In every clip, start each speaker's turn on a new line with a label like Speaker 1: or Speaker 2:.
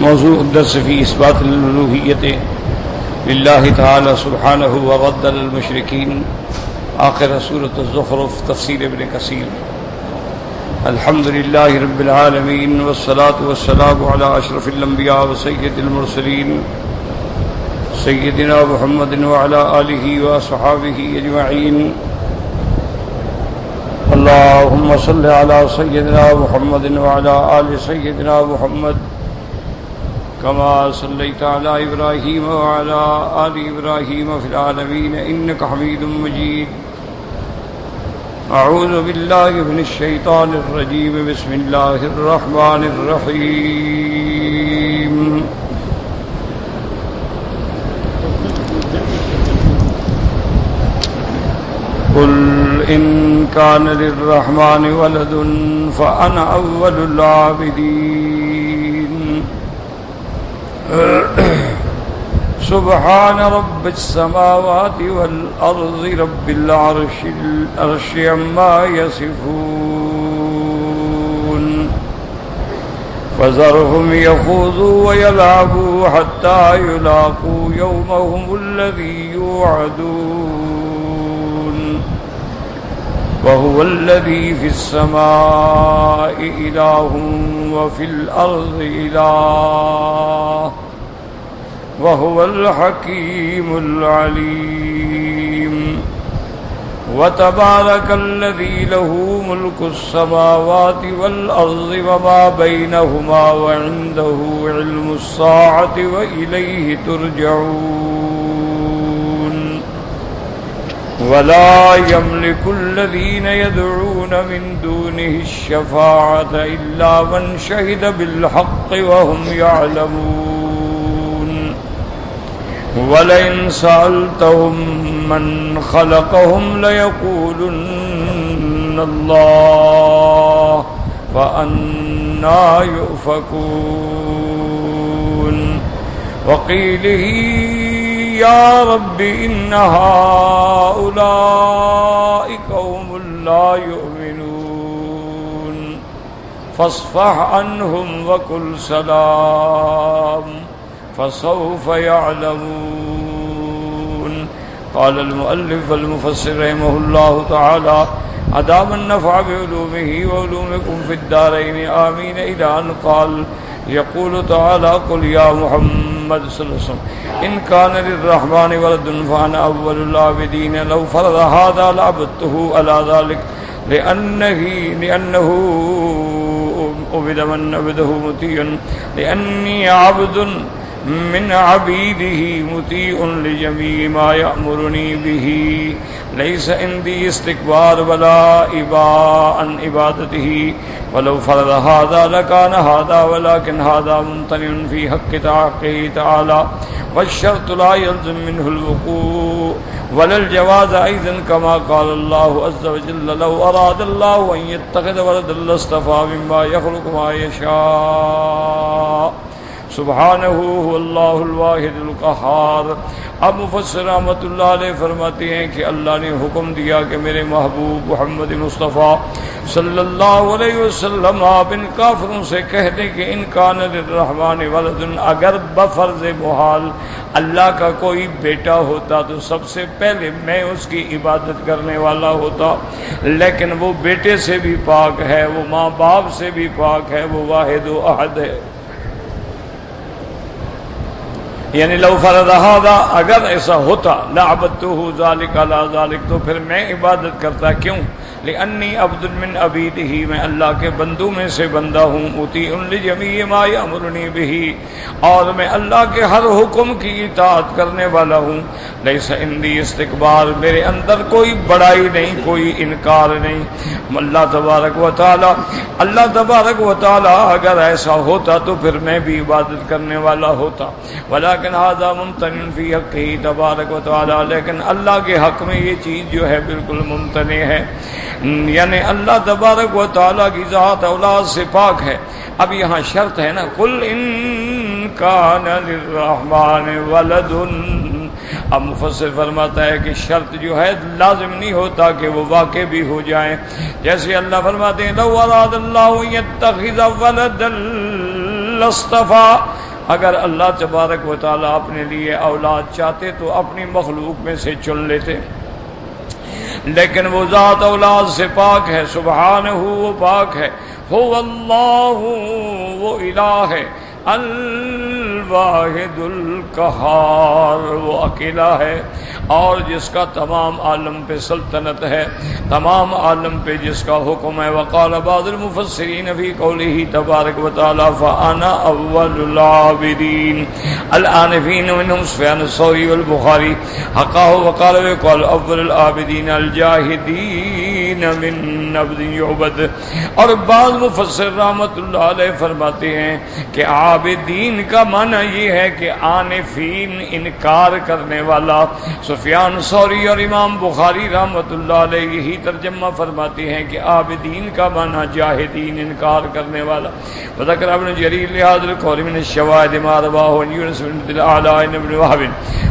Speaker 1: موضوع الدرس في إثبات الألوهية لله تعالى سبحانه ورد للمشركين، آخر سورة الزخرف، تفسير ابن كثير. الحمد لله رب العالمين، والصلاة والسلام على أشرف الأنبياء وسيد المرسلين سيدنا محمد وعلى آله وصحابه أجمعين. اللهم صل على سيدنا محمد وعلى آل سيدنا محمد كما صليت على إبراهيم وعلى آل إبراهيم في العالمين إنك حميد مجيد. أعوذ بالله من الشيطان الرجيم. بسم الله الرحمن الرحيم. قل إن كان للرحمن ولد فأنا أول العابدين. سبحان رب السماوات والأرض رب العرش عما يصفون. فذرهم يخوضوا ويلعبوا حتى يلاقوا يومهم الذي يوعدون. وهو الذي في السماء إله وفي الأرض إله وهو الحكيم العليم. وتبارك الذي له ملك السماوات والأرض وما بينهما وعنده علم الساعة وإليه ترجعون. ولا يملك الذين يدعون من دونه الشفاعة إلا من شهد بالحق وهم يعلمون. ولئن سألتهم من خلقهم ليقولن الله فأنى يؤفكون. وقيله يا رب إن هؤلاء قوم لا يؤمنون فاصفح عنهم وقل سلام فسوف يعلمون. قال المؤلف المفسر رحمه الله تعالى أدام النفع بعلومه وعلومكم في الدارين آمين، إلى أن قال يقول تعالى قل يا محمد صلى الله عليه وسلم إن كان للرحمن ولد فأنا أول العابدين. لو فرض هذا لعبدته على ذلك لأنه عبد من عبده مطيع، لأني عبد من عبيده مطيع لجميع ما يأمرني به. ليس عندي استكبار ولا إباء عن عبادته. ولو فرض هذا لكان هذا، ولكن هذا ممتنع في حق حقه تعالى، والشرط لا يلزم منه الوقوع ولا الجواز أيضا، كما قال الله عز وجل لو أراد الله أن يتخذ ولدا لاصطفى مما يخلق ما يشاء سبحانه هو اللہ الواحد القہار. اب مفسر رحمۃ اللہ علیہ فرماتے ہیں کہ اللہ نے حکم دیا کہ میرے محبوب محمد مصطفیٰ صلی اللہ علیہ وسلم آپ ان کافروں سے کہہ دیں کہ ان کان للرحمن ولد، اگر بفرض محال اللہ کا کوئی بیٹا ہوتا تو سب سے پہلے میں اس کی عبادت کرنے والا ہوتا، لیکن وہ بیٹے سے بھی پاک ہے، وہ ماں باپ سے بھی پاک ہے، وہ واحد و احد ہے. یعنی لو فرض هذا، اگر ایسا ہوتا لعبدته ذلك على ذلك، تو پھر میں عبادت کرتا. کیوں؟ لأنی عبد من عبیدہ، میں اللہ کے بندوں میں سے بندہ ہوں. مطیع لجمیع ما یأمرنی بہ، اور میں اللہ کے ہر حکم کی اطاعت کرنے والا ہوں. لیس عندی استکبار، میرے اندر کوئی بڑائی نہیں، کوئی انکار نہیں. اللہ تبارک و تعالی اگر ایسا ہوتا تو پھر میں بھی عبادت کرنے والا ہوتا. ولیکن ھذا ممتنع فی حقہ تبارک و تعالی، لیکن اللہ کے حق میں یہ چیز جو ہے بالکل ممتنع ہے. یعنی اللہ تبارک و تعالی کی ذات اولاد سے پاک ہے. اب یہاں شرط ہے نا، قل ان کان للرحمن ولد. اب مفسر فرماتا ہے کہ شرط جو ہے لازم نہیں ہوتا کہ وہ واقع بھی ہو جائیں. جیسے اللہ فرماتے ہیں لو اراد اللہ یتخذ ولدا لاصطفى، اگر اللہ تبارک و تعالیٰ اپنے لیے اولاد چاہتے تو اپنی مخلوق میں سے چن لیتے، لیکن وہ ذات اولاد سے پاک ہے، سبحانہ وہ پاک ہے، هو اللہ وہ الہ ہے، الواحد القہار وہ اکیلا ہے، اور جس کا تمام عالم پہ سلطنت ہے، تمام عالم پہ جس کا حکم ہے۔ وقال بعض المفسرین فی قولہ تبارک و تعالی فانا اول العابدین العانفین منهم سفیان الثوری والبخاری حقاہ وقال وقال اول العابدین الجاہدین من عبد یعبد۔ اور بعض مفسر رحمت اللہ علیہ فرماتے ہیں کہ عابدین کا معنی یہ ہے کہ عانفین انکار کرنے والا۔ سفیان ثوری اور امام بخاری رحمت اللہ علیہ یہی ترجمہ فرماتے ہیں کہ عابدین کا معنی جاہدین انکار کرنے والا۔ وذکر ابن جریر لهذا القول من الشواهد ما رواه عن يونس بن الأعلى عن ابن وهب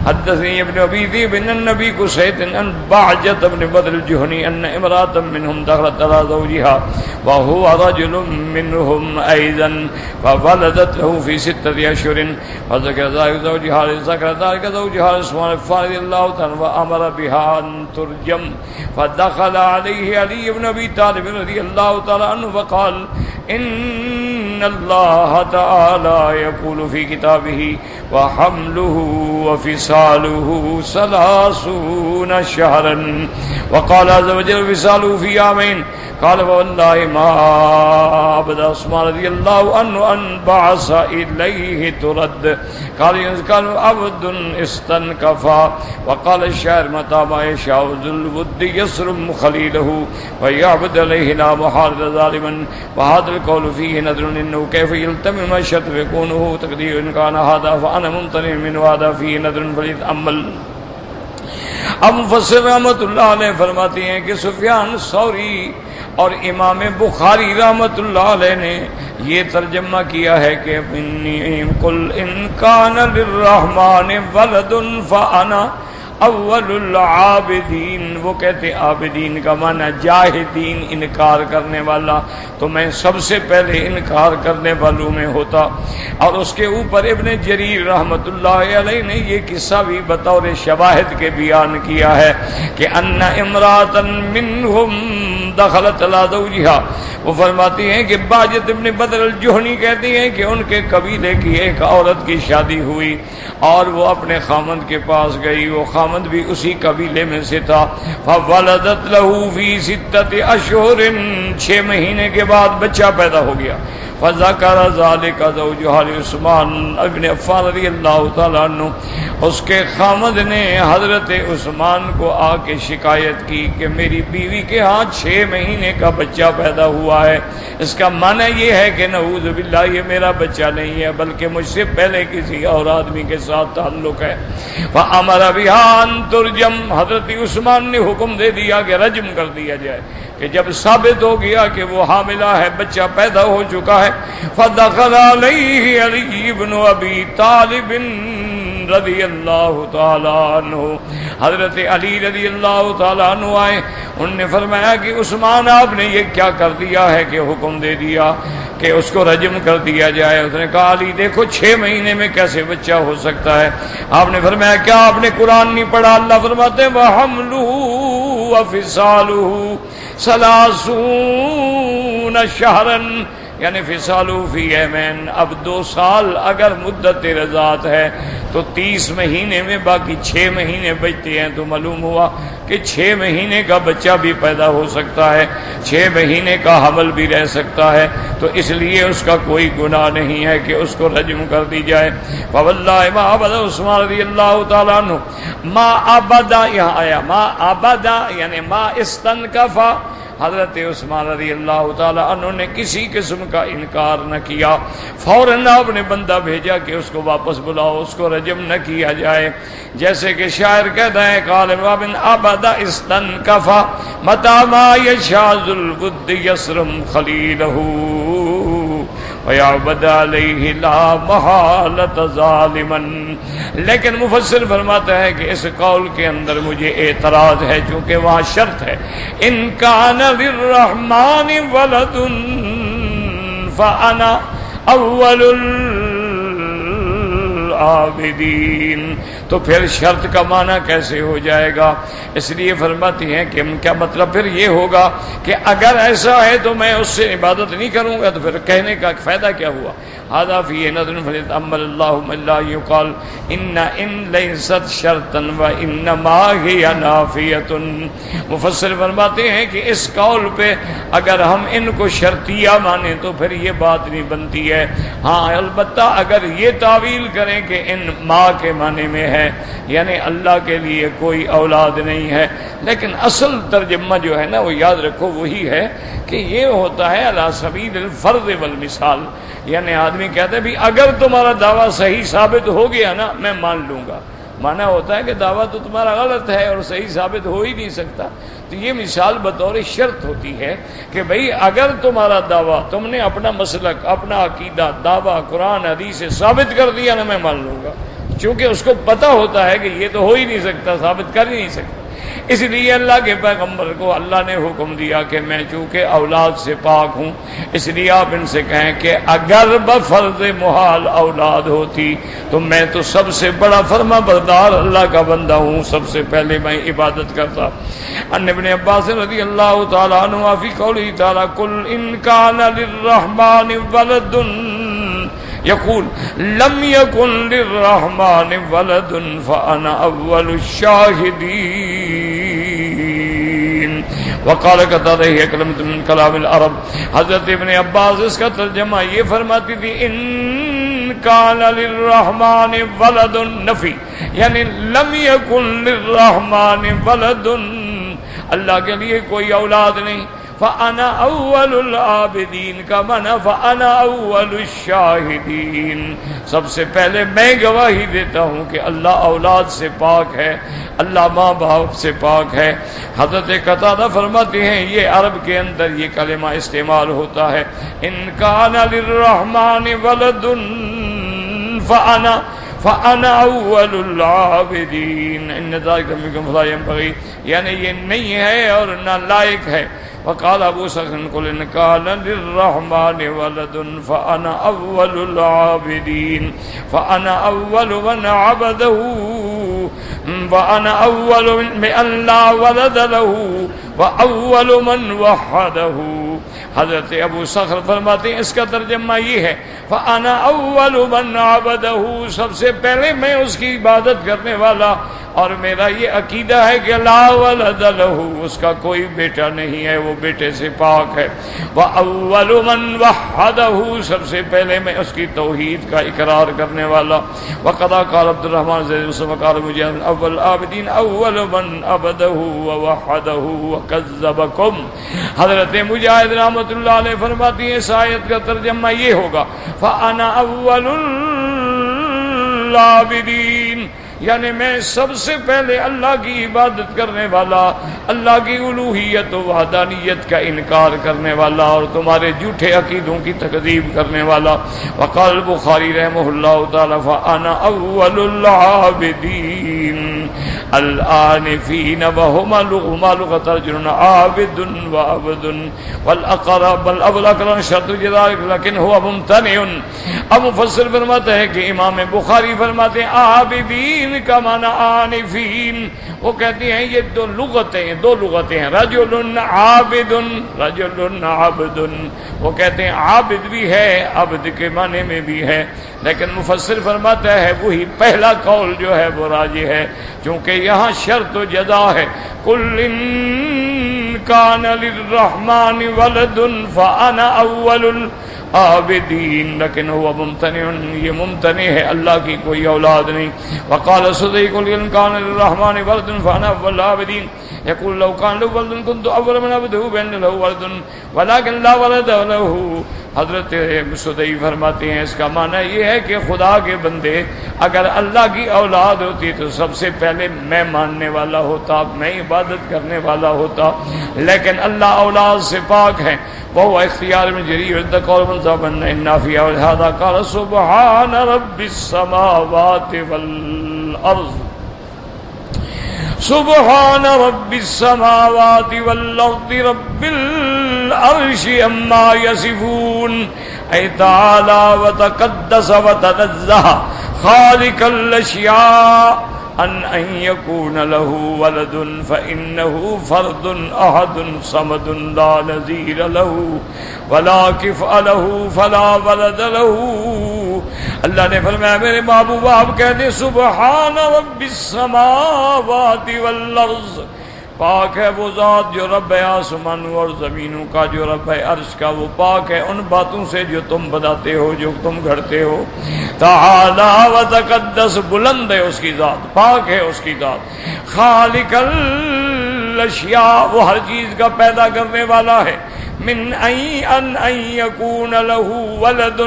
Speaker 1: حدثني ابن ابي ذئب ان النبي قصيد ان بعجة بن بدر الجهني ان امرأة منهم دخلت على زوجها وهو رجل منهم ايضا فولدت له في 6 اشهر فذكر ذلك زوجها عثمان رضي الله عنه وامر بها ان ترجم فدخل عليه علي بن ابي طالب رضي الله تعالى عنه فقال ان الله تعالى يقول في كتابه وحمله وفصاله 30 شهرا وقال عز وجل فصاله في عامين قال والله ما عبد عثمان رضي الله عنه ان بعث اليه ترد قال عبد استنكفا وقال الشاعر متى ما يشاء ذو الود يصرم خليله ويعبد عليه لا محارب ظالما وهذا القول فيه نذر انه كيف يلتمم الشرط يكونه تقدير ان كان هذا فانا ممتنع من وهذا فيه نذر فليتامل۔ اب مفسر رحمت اللہ علیہ فرماتے ہیں کہ سفیان ثوری اور امام بخاری رحمت اللہ علیہ نے یہ ترجمہ کیا ہے کہ قل ان کان للرحمن ولد فانا اول العابدین۔ وہ کہتے عابدین کا معنی جاہدین انکار کرنے والا، تو میں سب سے پہلے انکار کرنے والوں میں ہوتا۔ اور اس کے اوپر ابن جریر رحمت اللہ علیہ نے یہ قصہ بھی بطور شواہد کے بیان کیا ہے کہ ان امرأة منہم دخلت علی زوجہا۔ وہ فرماتی ہیں کہ باجت ابن بدر الجہنی کہتی ہیں کہ ان کے قبیلے کی ایک عورت کی شادی ہوئی اور وہ اپنے خامند کے پاس گئی، وہ خامند بھی اسی قبیلے میں سے تھا۔ فولدت له فی 6 اشہر، 6 مہینے کے بعد بچہ پیدا ہو گیا۔ فذکر ذلک زوجها عثمان ابن عفان رضی اللہ تعالیٰ عنہ، اس کے خامد نے حضرت عثمان کو آ کے شکایت کی کہ میری بیوی کے ہاں 6 مہینے کا بچہ پیدا ہوا ہے۔ اس کا معنی یہ ہے کہ نعوذ باللہ یہ میرا بچہ نہیں ہے بلکہ مجھ سے پہلے کسی اور آدمی کے ساتھ تعلق ہے۔ فامر بها ان ترجم، حضرت عثمان نے حکم دے دیا کہ رجم کر دیا جائے کہ جب ثابت ہو گیا کہ وہ حاملہ ہے، بچہ پیدا ہو چکا ہے۔ فدخل علیہ علی بن ابی طالب رضی اللہ تعالیٰ عنہ، حضرت علی رضی اللہ تعالیٰ عنہ آئے، انہوں نے فرمایا کہ عثمان آپ نے یہ کیا کر دیا ہے کہ حکم دے دیا کہ اس کو رجم کر دیا جائے۔ اس نے کہا علی دیکھو 6 مہینے میں کیسے بچہ ہو سکتا ہے؟ آپ نے فرمایا کیا آپ نے قرآن نہیں پڑھا؟ اللہ فرماتے ہیں وَحَمْلُهُ وَفِصَالُهُ 30 شهرا، یعنی فصالو فی یمین، اب 2 سال اگر مدت رضاعت ہے تو 30 مہینے میں باقی 6 مہینے بچتے ہیں، تو معلوم ہوا کہ 6 مہینے کا بچہ بھی پیدا ہو سکتا ہے، 6 مہینے کا حمل بھی رہ سکتا ہے، تو اس لیے اس کا کوئی گناہ نہیں ہے کہ اس کو رجم کر دی جائے۔ فواللہ ما عبد عثمان رضی اللہ تعالیٰ عنہ ما عبدا، یہاں آیا ما عبدا یعنی ما استنکفا، حضرت عثمان رضی اللہ تعالیٰ عنہ نے کسی قسم کا انکار نہ کیا، فوراً آپ نے بندہ بھیجا کہ اس کو واپس بلاؤ، اس کو رجم نہ کیا جائے۔ جیسے کہ شاعر کہتا ہے قال وابن ابدا استنکفا متی ما یشاء ذو الود یصرم خلیلہ وَيَعْبَدَ عَلَيْهِ لَا مَحَالَةَ ظَالِمًا۔ لیکن مفسر فرماتا ہے کہ اس قول کے اندر مجھے اعتراض ہے، چونکہ وہاں شرط ہے ان کان للرحمن ولد فانا اول العابدین. تو پھر شرط کا معنی کیسے ہو جائے گا؟ اس لیے فرماتی ہیں کہ کیا مطلب پھر یہ ہوگا کہ اگر ایسا ہے تو میں اس سے عبادت نہیں کروں گا، تو پھر کہنے کا فائدہ کیا ہوا؟ هذا فيه نظر فليتأمل الله من لا يقال ان ليست شرطا وانما هي نافية. مفسر فرماتے ہیں کہ اس قول پہ اگر ہم ان کو شرطیہ مانیں تو پھر یہ بات نہیں بنتی ہے. ہاں البتہ اگر یہ تعویل کریں کہ ان ماں کے معنی میں ہے یعنی اللہ کے لیے کوئی اولاد نہیں ہے، لیکن اصل ترجمہ جو ہے نا وہ یاد رکھو وہی ہے کہ یہ ہوتا ہے علی سبیل الفرض والمثال. یعنی آدمی کہتا ہے بھی اگر تمہارا دعویٰ صحیح ثابت ہو گیا نا میں مان لوں گا. مانا ہوتا ہے کہ دعویٰ تو تمہارا غلط ہے اور صحیح ثابت ہو ہی نہیں سکتا. تو یہ مثال بطور شرط ہوتی ہے کہ بھئی اگر تمہارا دعویٰ تم نے اپنا مسلک اپنا عقیدہ دعویٰ قرآن حدیث سے ثابت کر دیا نا میں مان لوں گا، چونکہ اس کو پتہ ہوتا ہے کہ یہ تو ہو ہی نہیں سکتا، ثابت کر ہی نہیں سکتا. اس لیے اللہ کے پیغمبر کو اللہ نے حکم دیا کہ میں چونکہ اولاد سے پاک ہوں اس لیے آپ ان سے کہیں کہ اگر بفرض محال اولاد ہوتی تو میں تو سب سے بڑا فرما بردار اللہ کا بندہ ہوں، سب سے پہلے میں عبادت کرتا. ان ابن عباس رضی اللہ تعالی عنہ فی قوله تعالی قل ان کان للرحمن ولد یقول لم یکن للرحمن ولد فانا اول الشاہدین. وقال قتادہ ہی کلمۃ من کلام العرب. حضرت ابن عباس اس کا ترجمہ یہ فرماتی تھی ان کان للرحمن ولد نفی یعنی لم یکن للرحمن ولد، اللہ کے لیے کوئی اولاد نہیں. فانا اول العابدین کا معنی فانا اول الشاہدین، سب سے پہلے میں گواہی دیتا ہوں کہ اللہ اولاد سے پاک ہے، اللہ ماں باپ سے پاک ہے. حضرت قتادہ فرماتے ہیں یہ عرب کے اندر یہ کلمہ استعمال ہوتا ہے ان کان للرحمن ولد فانا اول العابدین ان ذلک منکم فلا ينبغي، یعنی یہ نہیں ہے اور نہ لائق ہے. وقال ابو سخن قل ان كان للرحمن ولد فانا اول العابدين فانا اول من عبده وانا اول من لا ولد له واول من وحده. حضرت ابو صخر فرماتے ہیں اس کا ترجمہ یہ ہے فانا اول من عبده، سب سے پہلے میں اس کی عبادت کرنے والا، اور میرا یہ عقیدہ ہے کہ لا ولد له، اس کا کوئی بیٹا نہیں ہے، وہ بیٹے سے پاک ہے. واول من وحده، سب سے پہلے میں اس کی توحید کا اقرار کرنے والا. وقد قال عبد الرحمن زید وقال مجاہد اول العابدین اول من عبده ووحده وكذبكم. حضرت مجاہد رحمۃ اللہ علیہ فرماتی ہیں اس آیت کا ترجمہ یہ ہوگا فانا اول العابدین، یعنی میں سب سے پہلے اللہ کی عبادت کرنے والا، اللہ کی الوہیت و وحدانیت کا انکار کرنے والا اور تمہارے جھوٹے عقیدوں کی تکذیب کرنے والا. وقال البخاری رحمہ اللہ تعالی فانا اول العابدین الآنفین وہما لغت رجل عابد وعبد والاقرب الاقرب شرط جزائک لیکن ہوا ممتنع. اب مفسر فرماتا ہے کہ امام بخاری فرماتے ہیں عابدین کا معنی عانفین، وہ کہتے ہیں یہ دو لغتیں ہیں رجل عابد رجل عبد، وہ کہتے ہیں عابد بھی ہے عبد کے معنی میں بھی ہے، لیکن مفسر فرماتا ہے وہی پہلا قول جو ہے وہ راجح ہے چونکہ یہاں شرط و جزا ہے. قل ان کان للرحمن ولد فانا اول عابدین، لیکن ہوا ممتنع، یہ ممتنع ہے، اللہ کی کوئی اولاد نہیں. وقال صدیق ان کان للرحمن ولد فانا اول العابدین یقول لو کان له ولد كنت اول من عبده بان له ولد ولكن لا ولد له. حضرت صدیق فرماتے ہیں اس کا معنی یہ ہے کہ خدا کے بندے اگر اللہ کی اولاد ہوتی تو سب سے پہلے میں ماننے والا ہوتا، میں عبادت کرنے والا ہوتا، لیکن اللہ اولاد سے پاک ہے. وہ اختیار میں جری عند قول منصب ان فی هذا قال سبحان رب السماوات والارض سبحان رب السماوات والارض رب العرش عما يصفون. اے تعالی وتقدس وتنزہ خالق الاشیاء ان یکون له ولد فانه فرد احد صمد لا نظیر له ولا کفء له فلا ولد له. اللہ نے فرمایا میرے محبوب آپ کہتے سبحان رب السماوات والارض، پاک ہے وہ ذات جو رب ہے آسمانوں اور زمینوں کا، جو رب ہے عرش کا، وہ پاک ہے ان باتوں سے جو تم بناتے ہو، جو تم گھڑتے ہو. تعالی و تقدس، بلند ہے اس کی ذات، پاک ہے اس کی ذات. خالق الاشیاء، وہ ہر چیز کا پیدا کرنے والا ہے. من ان یکون له ولد،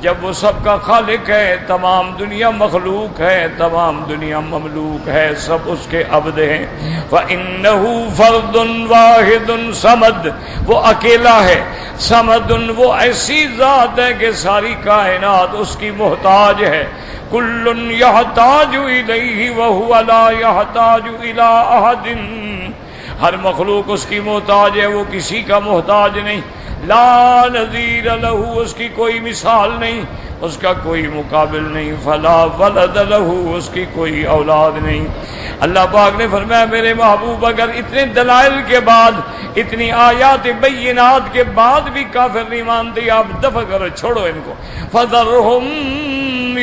Speaker 1: جب وہ سب کا خالق ہے، تمام دنیا مخلوق ہے، تمام دنیا مملوک ہے، سب اس کے عبد ہیں. فَإِنَّهُ فَرْدٌ وَاحِدٌ صَمَدٌ، وہ اکیلا ہے. صمد، وہ ایسی ذات ہے کہ ساری کائنات اس کی محتاج ہے. كُلٌّ يَحْتَاجُ إِلَيْهِ وَهُوَ لَا يَحْتَاجُ إِلَىٰ أَحَدٍ، ہر مخلوق اس کی محتاج ہے، وہ کسی کا محتاج نہیں. لا نظیر لہ، اس کی کوئی مثال نہیں، اس کا کوئی مقابل نہیں. فلا ولد لہ، اس کی کوئی اولاد نہیں. اللہ پاک نے فرمایا میرے محبوب اگر اتنے دلائل کے بعد، اتنی آیات بینات کے بعد بھی کافر نہیں مانتے، آپ دفع کرو، چھوڑو ان کو. فذرہم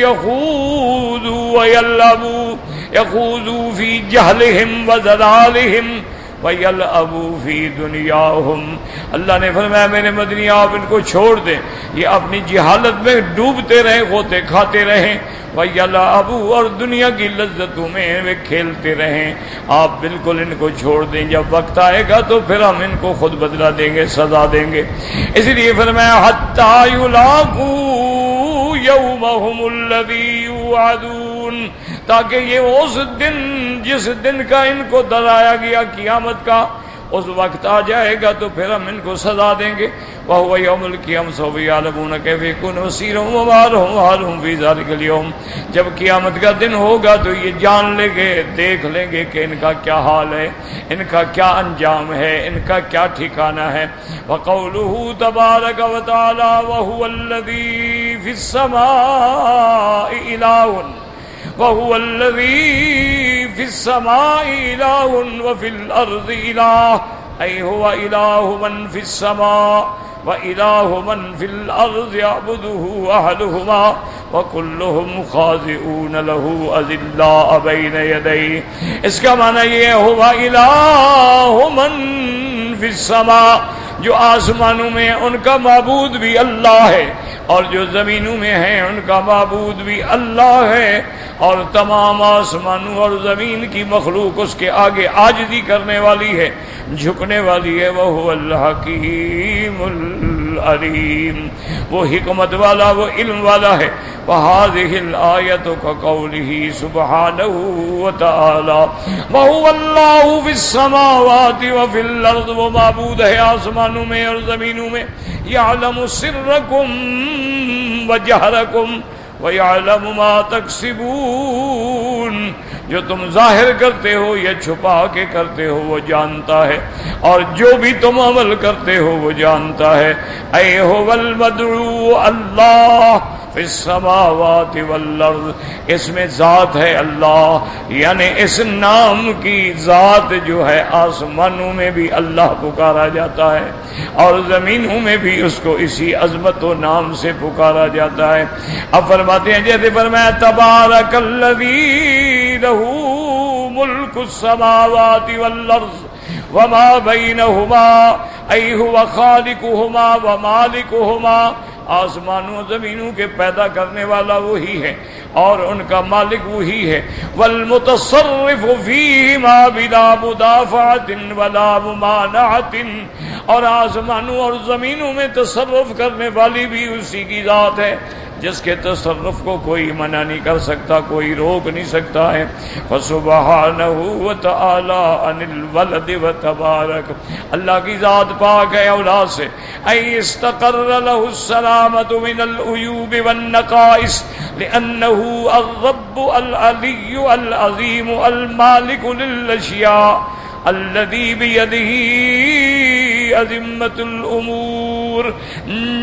Speaker 1: یخوضوا ویلعبوا، یخوضوا فی جہلہم وضلالہم وَيَلْعَبُوا فِي دُنْيَاهُمْ. اللہ نے فرمایا میرے مدنی آپ ان کو چھوڑ دیں، یہ اپنی جہالت میں ڈوبتے رہیں، غوطے کھاتے رہیں. وَيَلْعَبُوا، اور دنیا کی لذتوں میں وہ کھیلتے رہیں. آپ بالکل ان کو چھوڑ دیں، جب وقت آئے گا تو پھر ہم ان کو خود بدلہ دیں گے، سزا دیں گے. اس لیے فرمایا حَتَّى يُلَاقُوا يَوْمَهُمُ الَّذِي يُوعَدُونَ، تاکہ یہ اس دن جس دن کا ان کو ڈرایا گیا قیامت کا، اس وقت آ جائے گا تو پھر ہم ان کو سزا دیں گے. وَهُوَ يَوْمُ الْقِيَامَةِ سَوْفَ يَعْلَمُونَ كَيْفَ يَكُونُ نَصِيرُهُمْ وَمَا لَهُمْ حَالٌ فِي ذَلِكَ الْيَوْمِ. جب قیامت کا دن ہوگا تو یہ جان لیں گے، دیکھ لیں گے کہ ان کا کیا حال ہے، ان کا کیا انجام ہے، ان کا کیا ٹھکانہ ہے. وَقَوْلُهُ تَبَارَكَ وَتَعَالَى وَهُوَ الَّذِي فِي السَّمَاءِ إِلَٰهٌ وَهُوَ الَّذِي فِي السَّمَاءِ إِلَٰهٌ وَفِي الْأَرْضِ إِلَٰهٌ، أي هو إله من في السماء وإله من في الأرض يعبده أهلهما وكلهم خاضعون له أذلاء بين يديه. اس کا معنی یہ ہے هو إله من في السماء، جو آسمانوں میں ان کا معبود بھی اللہ ہے، اور جو زمینوں میں ہیں ان کا معبود بھی اللہ ہے. اور تمام آسمانوں اور زمین کی مخلوق اس کے آگے عاجزی کرنے والی ہے، جھکنے والی ہے. وہ الحکیم العلیم، وہ حکمت والا، وہ علم والا ہے. وَهَذِهِ الْآيَةُ كَقَوْلِهِ سُبْحَانَهُ وَتَعَالَى وَهُوَ اللَّهُ فِي السَّمَاوَاتِ وَفِي الْأَرْضِ، وہ معبود ہے آسمانوں میں اور زمینوں میں. يَعْلَمُ سِرَّكُمْ وَجَهْرَكُمْ وَيَعْلَمُ مَا تَكْسِبُونَ، جو تم ظاہر کرتے ہو یا چھپا کے کرتے ہو وہ جانتا ہے، اور جو بھی تم عمل کرتے ہو وہ جانتا ہے. اے هو المدعو اللہ فی السماوات والارض، اس میں ذات ہے اللہ، یعنی اس نام کی ذات جو ہے آسمانوں میں بھی اللہ پکارا جاتا ہے اور زمینوں میں بھی اس کو اسی عظمت و نام سے پکارا جاتا ہے. اب فرماتے ہیں جیسے فرمایا تبارک الذی لہ ملک السماوات والارض وما بینہما، ای هو خالقہما ومالکہما، آسمانوں زمینوں کے پیدا کرنے والا وہی ہے اور ان کا مالک وہی ہے. والمتصرف فیہما بلا مدافعۃ ولا ممانعۃ، اور آسمانوں اور زمینوں میں تصرف کرنے والی بھی اسی کی ذات ہے جس کے تصرف کو کوئی منع نہیں کر سکتا، کوئی روک نہیں سکتا ہے. فسبحانہ وتعالی عن الولد وتبارک، اللہ کی ذات پاک ہے اولاد سے. ای استقر له السلامۃ من العیوب والنقائص لأنه الرب العلی العظیم المالک للاشیاء الذی بیدہ عظمت الامور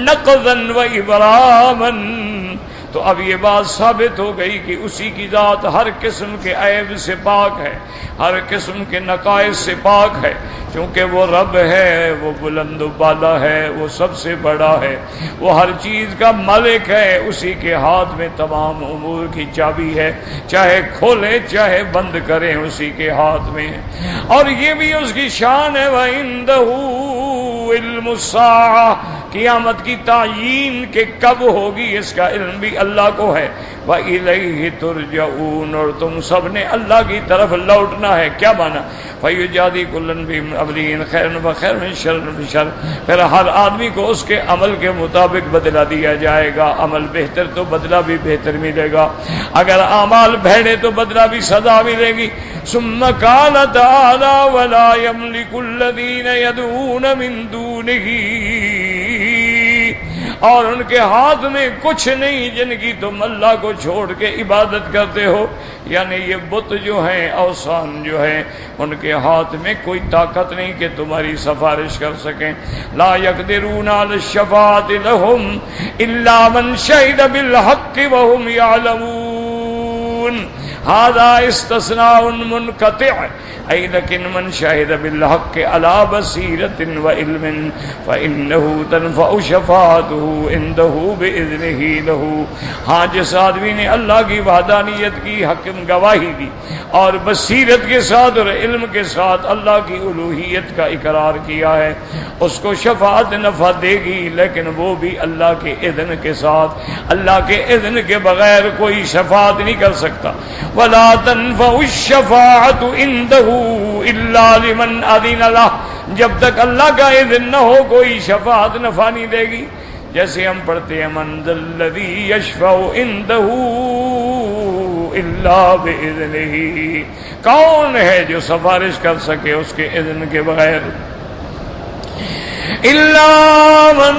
Speaker 1: نقضا و ابراما. تو اب یہ بات ثابت ہو گئی کہ اسی کی ذات ہر قسم کے عیب سے پاک ہے، ہر قسم کے نقائص سے پاک ہے، کیونکہ وہ رب ہے، وہ بلند و بالا ہے، وہ سب سے بڑا ہے، وہ ہر چیز کا مالک ہے، اسی کے ہاتھ میں تمام امور کی چابی ہے، چاہے کھولے چاہے بند کریں اسی کے ہاتھ میں ہے۔ اور یہ بھی اس کی شان ہے، وَعِندَهُ عِلْمُ السَّاعَةِ، قیامت کی تعیین کہ کب ہوگی اس کا علم بھی اللہ کو ہے، وَإِلَيْهِ تُرْجَعُونَ، اور تم سب نے اللہ کی طرف لوٹنا ہے۔ کیا مانا؟ فَيُجَازِي كُلًّا بِعَمَلِهِ خَيْرًا وَخَيْرًا وَشَرًّا بِشَرٍّ، پھر ہر آدمی کو اس کے عمل کے مطابق بدلہ دیا جائے گا، عمل بہتر تو بدلہ بھی بہتر ملے گا، اگر اعمال بھیڑے تو بدلہ بھی سزا ملے گی۔ ثم قال تعالی ولا يملك الذين يدعون من دونه، اور ان کے ہاتھ میں کچھ نہیں جن کی تم اللہ کو چھوڑ کے عبادت کرتے ہو، یعنی یہ بت جو ہیں، اوثان جو ہیں، ان کے ہاتھ میں کوئی طاقت نہیں کہ تمہاری سفارش کر سکیں۔ لا يقدرون على الشفاعة لهم الا من شهد بالحق وهم يعلمون، هذا استثناء منقطع، أي لكن من شهد بالحق على بصيرة وعلم فإنه تنفع شفاعته عنده بإذنه له۔ ہاں جس آدمی نے اللہ کی وحدانیت کی حکم گواہی دی اور بصیرت کے ساتھ اور علم کے ساتھ اللہ کی الوہیت کا اقرار کیا ہے، اس کو شفاعت نفع دے گی، لیکن وہ بھی اللہ کے اذن کے ساتھ، اللہ کے اذن کے بغیر کوئی شفاعت نہیں کر سکتا۔ ولا تنفع الشفاعة عنده الا لمن اذن له، جب تک اللہ کا اذن نہ ہو کوئی شفاعت نفع نہیں دے گی۔ جیسے ہم پڑھتے ہیں من ذا الذی یشفع عنده الا باذنہ، کون ہے جو سفارش کر سکے اس کے اذن کے بغیر؟ الا من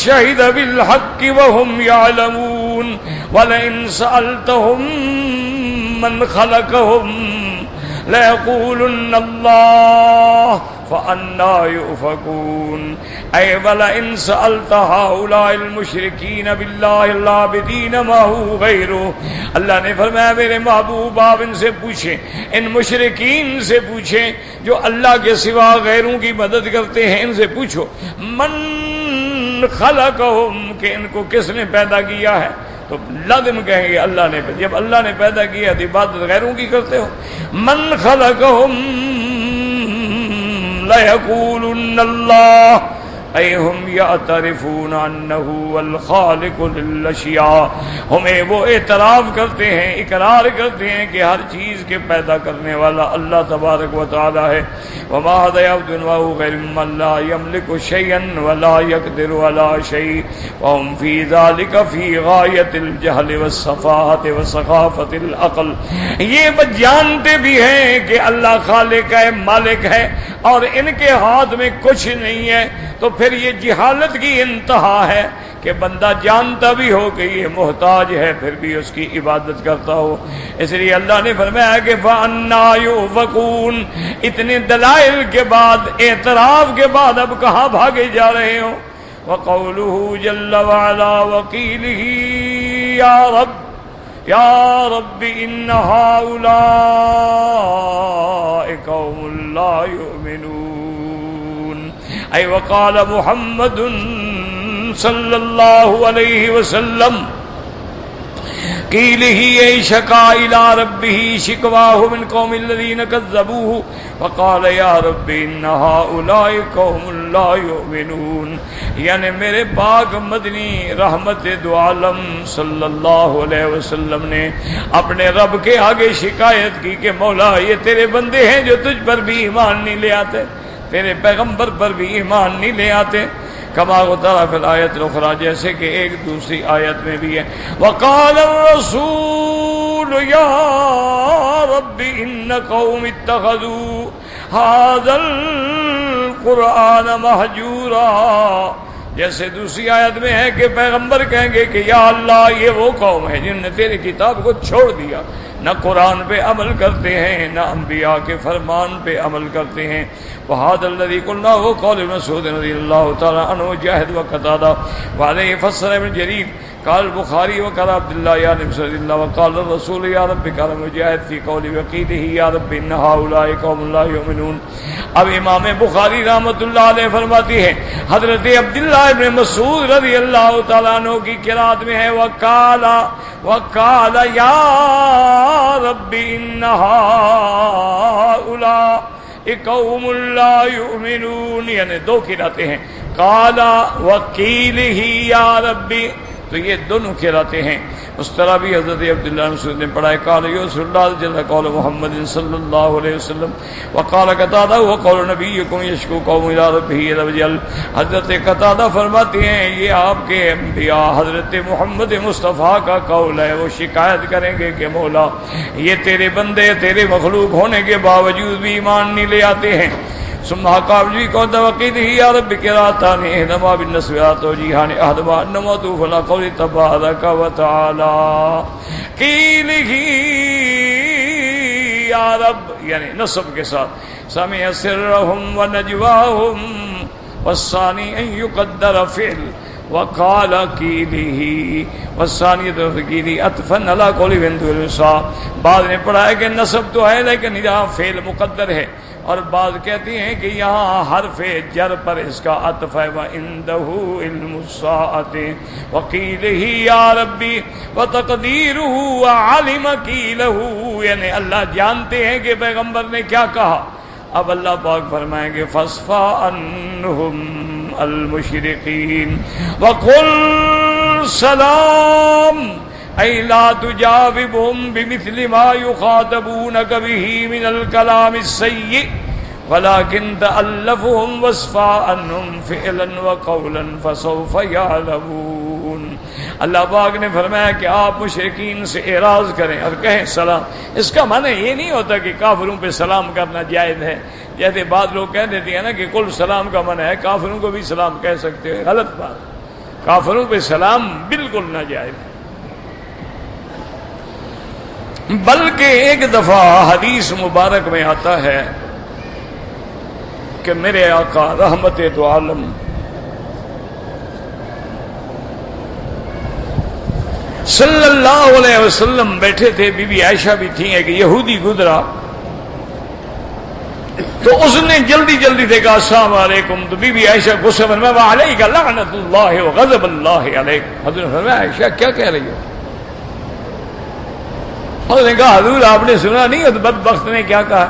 Speaker 1: شہد بالحق وهم يعلمون ولئن سألتهم من خلقهم لَيَقُولُنَّ اللَّهُ فَأَنَّىٰ يُؤْفَكُونَ، اے وَلَئِن سَأَلْتَ هَٰؤُلَاءِ الْمُشْرِكِينَ بِاللَّهِ الْعَابِدِينَ مَعَهُ غَيْرُهُ، اللہ نے فرمایا میرے محبوب آپ ان سے پوچھیں، ان مشرکین سے پوچھیں جو اللہ کے سوا غیروں کی مدد کرتے ہیں، ان سے پوچھو من خلقهم، کہ ان کو کس نے پیدا کیا ہے، تو لازم کہیں گے اللہ نے، جب اللہ نے پیدا کیا تو عبادت غیروں کی کرتے ہو۔ من خلقهم لَيَقُولُنَّ اللَّهُ، اے ہم یعترفون انہ الخالق للاشیاء، ہمیں وہ اعتراف کرتے ہیں، اقرار کرتے ہیں کہ ہر چیز کے پیدا کرنے والا اللہ تبارک و تعالی ہے۔ وما هذا عبد وهو غير من لا يملك شيئا ولا يقدر على شيء وهم في ذلك في غاية الجهل والسفاهة وسخافة العقل، یہ جانتے بھی ہیں کہ اللہ خالق ہے، مالک ہے، اور ان کے ہاتھ میں کچھ نہیں ہے، تو پھر یہ جہالت کی انتہا ہے کہ بندہ جانتا بھی ہو کہ یہ محتاج ہے پھر بھی اس کی عبادت کرتا ہو۔ اس لیے اللہ نے فرمایا کہ فَأَنَّىٰ يُؤْفَكُونَ، اتنے دلائل کے بعد، اعتراف کے بعد اب کہاں بھاگے جا رہے ہو؟ وَقَوْلُهُ جَلَّ وَعَلَا وَقِيلِهِ يَا رَبِّ إِنَّ هَٰؤُلَاءِ قَوْمٌ لَا يُؤْمِنُونَ، اے وقال محمد صلی اللہ علیہ وسلم قیلہ شکا الی ربہ شکواہ من قوم الذین کذبوہ وقال یا رب ان ہؤلاء قوم لا یؤمنون، یعنی میرے پاک مدنی رحمت دو عالم صلی اللہ علیہ وسلم نے اپنے رب کے آگے شکایت کی کہ مولا یہ تیرے بندے ہیں جو تجھ پر بھی ایمان نہیں لے آتے، تیرے پیغمبر پر بھی ایمان نہیں لے آتے، کما ذکر فی الآیت الاخری، جیسے کہ ایک دوسری آیت میں بھی ہے وقال الرسول یا رب ان قوم اتخذوا هذا القرآن مہجورا، جیسے دوسری آیت میں ہے کہ پیغمبر کہیں گے کہ یا اللہ یہ وہ قوم ہے جن نے تیری کتاب کو چھوڑ دیا، نہ قرآن پہ عمل کرتے ہیں، نہ انبیاء کے فرمان پہ عمل کرتے ہیں۔ وَهَذَا الَّذِي قُلْنَاهُ قَالَ ابْنُ مسعود رضی اللہ تعالی عنہ جاہد وقتادہ وعلیہ فسر ابن جریر قال البخاری وقال عبد الله يا نبي صلی اللہ وقال الرسول يا رب قال مجاہد فی قول وقیله یا رب ان هؤلاء قوم لا يؤمنون۔ اب امام بخاری رحمۃ اللہ علیہ فرماتی ہے حضرت عبداللہ ابن مسعود رضی اللہ تعالیٰ عنہ کی قرات میں ہے وقال یا رب ان هؤلاء قوم لا يؤمنون، یعنی دو قراتیں ہیں، قال وقیلہ یا ربی، تو یہ دونوں قراتیں ہیں۔ اس طرح بھی حضرت عبداللہ بن مسعود نے پڑھا ہے قال یوسف اللہ جل قول محمد صلی اللہ علیہ وسلم وقال قتادہ وقول نبیکم یشکو قوم الی ربہ عز وجل۔ حضرت قتادہ فرماتے ہیں یہ آپ کے انبیاء حضرت محمد مصطفیٰ کا قول ہے، وہ شکایت کریں گے کہ مولا یہ تیرے بندے تیرے مخلوق ہونے کے باوجود بھی ایمان نہیں لے آتے ہیں۔ ثم قابل قول وقیلہ یا رب قراتان احدما بالنسبہ توجیہان احدما انما توف لا قول تبارک وتعالی قیلہ یا رب، یعنی نصب کے ساتھ سمع سرهم ونجواهم والثانی ان يقدر فعل وقال قیلہ والثانی قیلہ عطفا علی قول بنت الوسا۔ بعد نے پڑھا ہے کہ نصب تو ہے لیکن یہاں فعل مقدر ہے، اور بعض کہتی ہیں کہ یہاں حرف جر پر اس کا عطف ہے وَعِندَهُ عِلْمُ السَّاعَةِ وَقِيلِهِ يَا رَبِّ وَتَقْدِيرُهُ وَعَلِمَ قِيلَهُ، یعنی اللہ جانتے ہیں کہ پیغمبر نے کیا کہا۔ اب اللہ پاک فرمائیں گے فَاصْفَحْ عَنْهُمْ الْمُشْرِقِينَ وَقُلْ سَلَامٌ أي لا تجاوبهم بمثل ما يخاطبونك به من الكلام السيء ولكن تألفهم واصفح عنهم فعلا وقولا فسوف يعلمون۔ اللہ پاک نے فرمایا کہ آپ مشرکین سے اعراض کریں اور کہیں سلام۔ اس کا معنی یہ نہیں ہوتا کہ کافروں پہ سلام کرنا جائز ہے، جیسے بعض لوگ کہہ دیتے ہیں نا کہ کل سلام کا معنی ہے کافروں کو بھی سلام کہہ سکتے ہیں، غلط بات۔ کافروں پہ سلام بالکل ناجائز ہے، بلکہ ایک دفعہ حدیث مبارک میں آتا ہے کہ میرے آقا رحمت دو عالم صلی اللہ علیہ وسلم بیٹھے تھے، بی بی عائشہ بھی تھیں، ایک یہودی گزرا تو اس نے جلدی سے کہا السلام علیکم، تو بی بی عائشہ غصے میں وعلیک لعنت اللہ وغضب اللہ علیک۔ حضرت نے فرمایا عائشہ کیا کہہ رہی ہو؟ اس نے کہا حضور آپ نے سنا نہیں اس بدبخت نے کیا کہا؟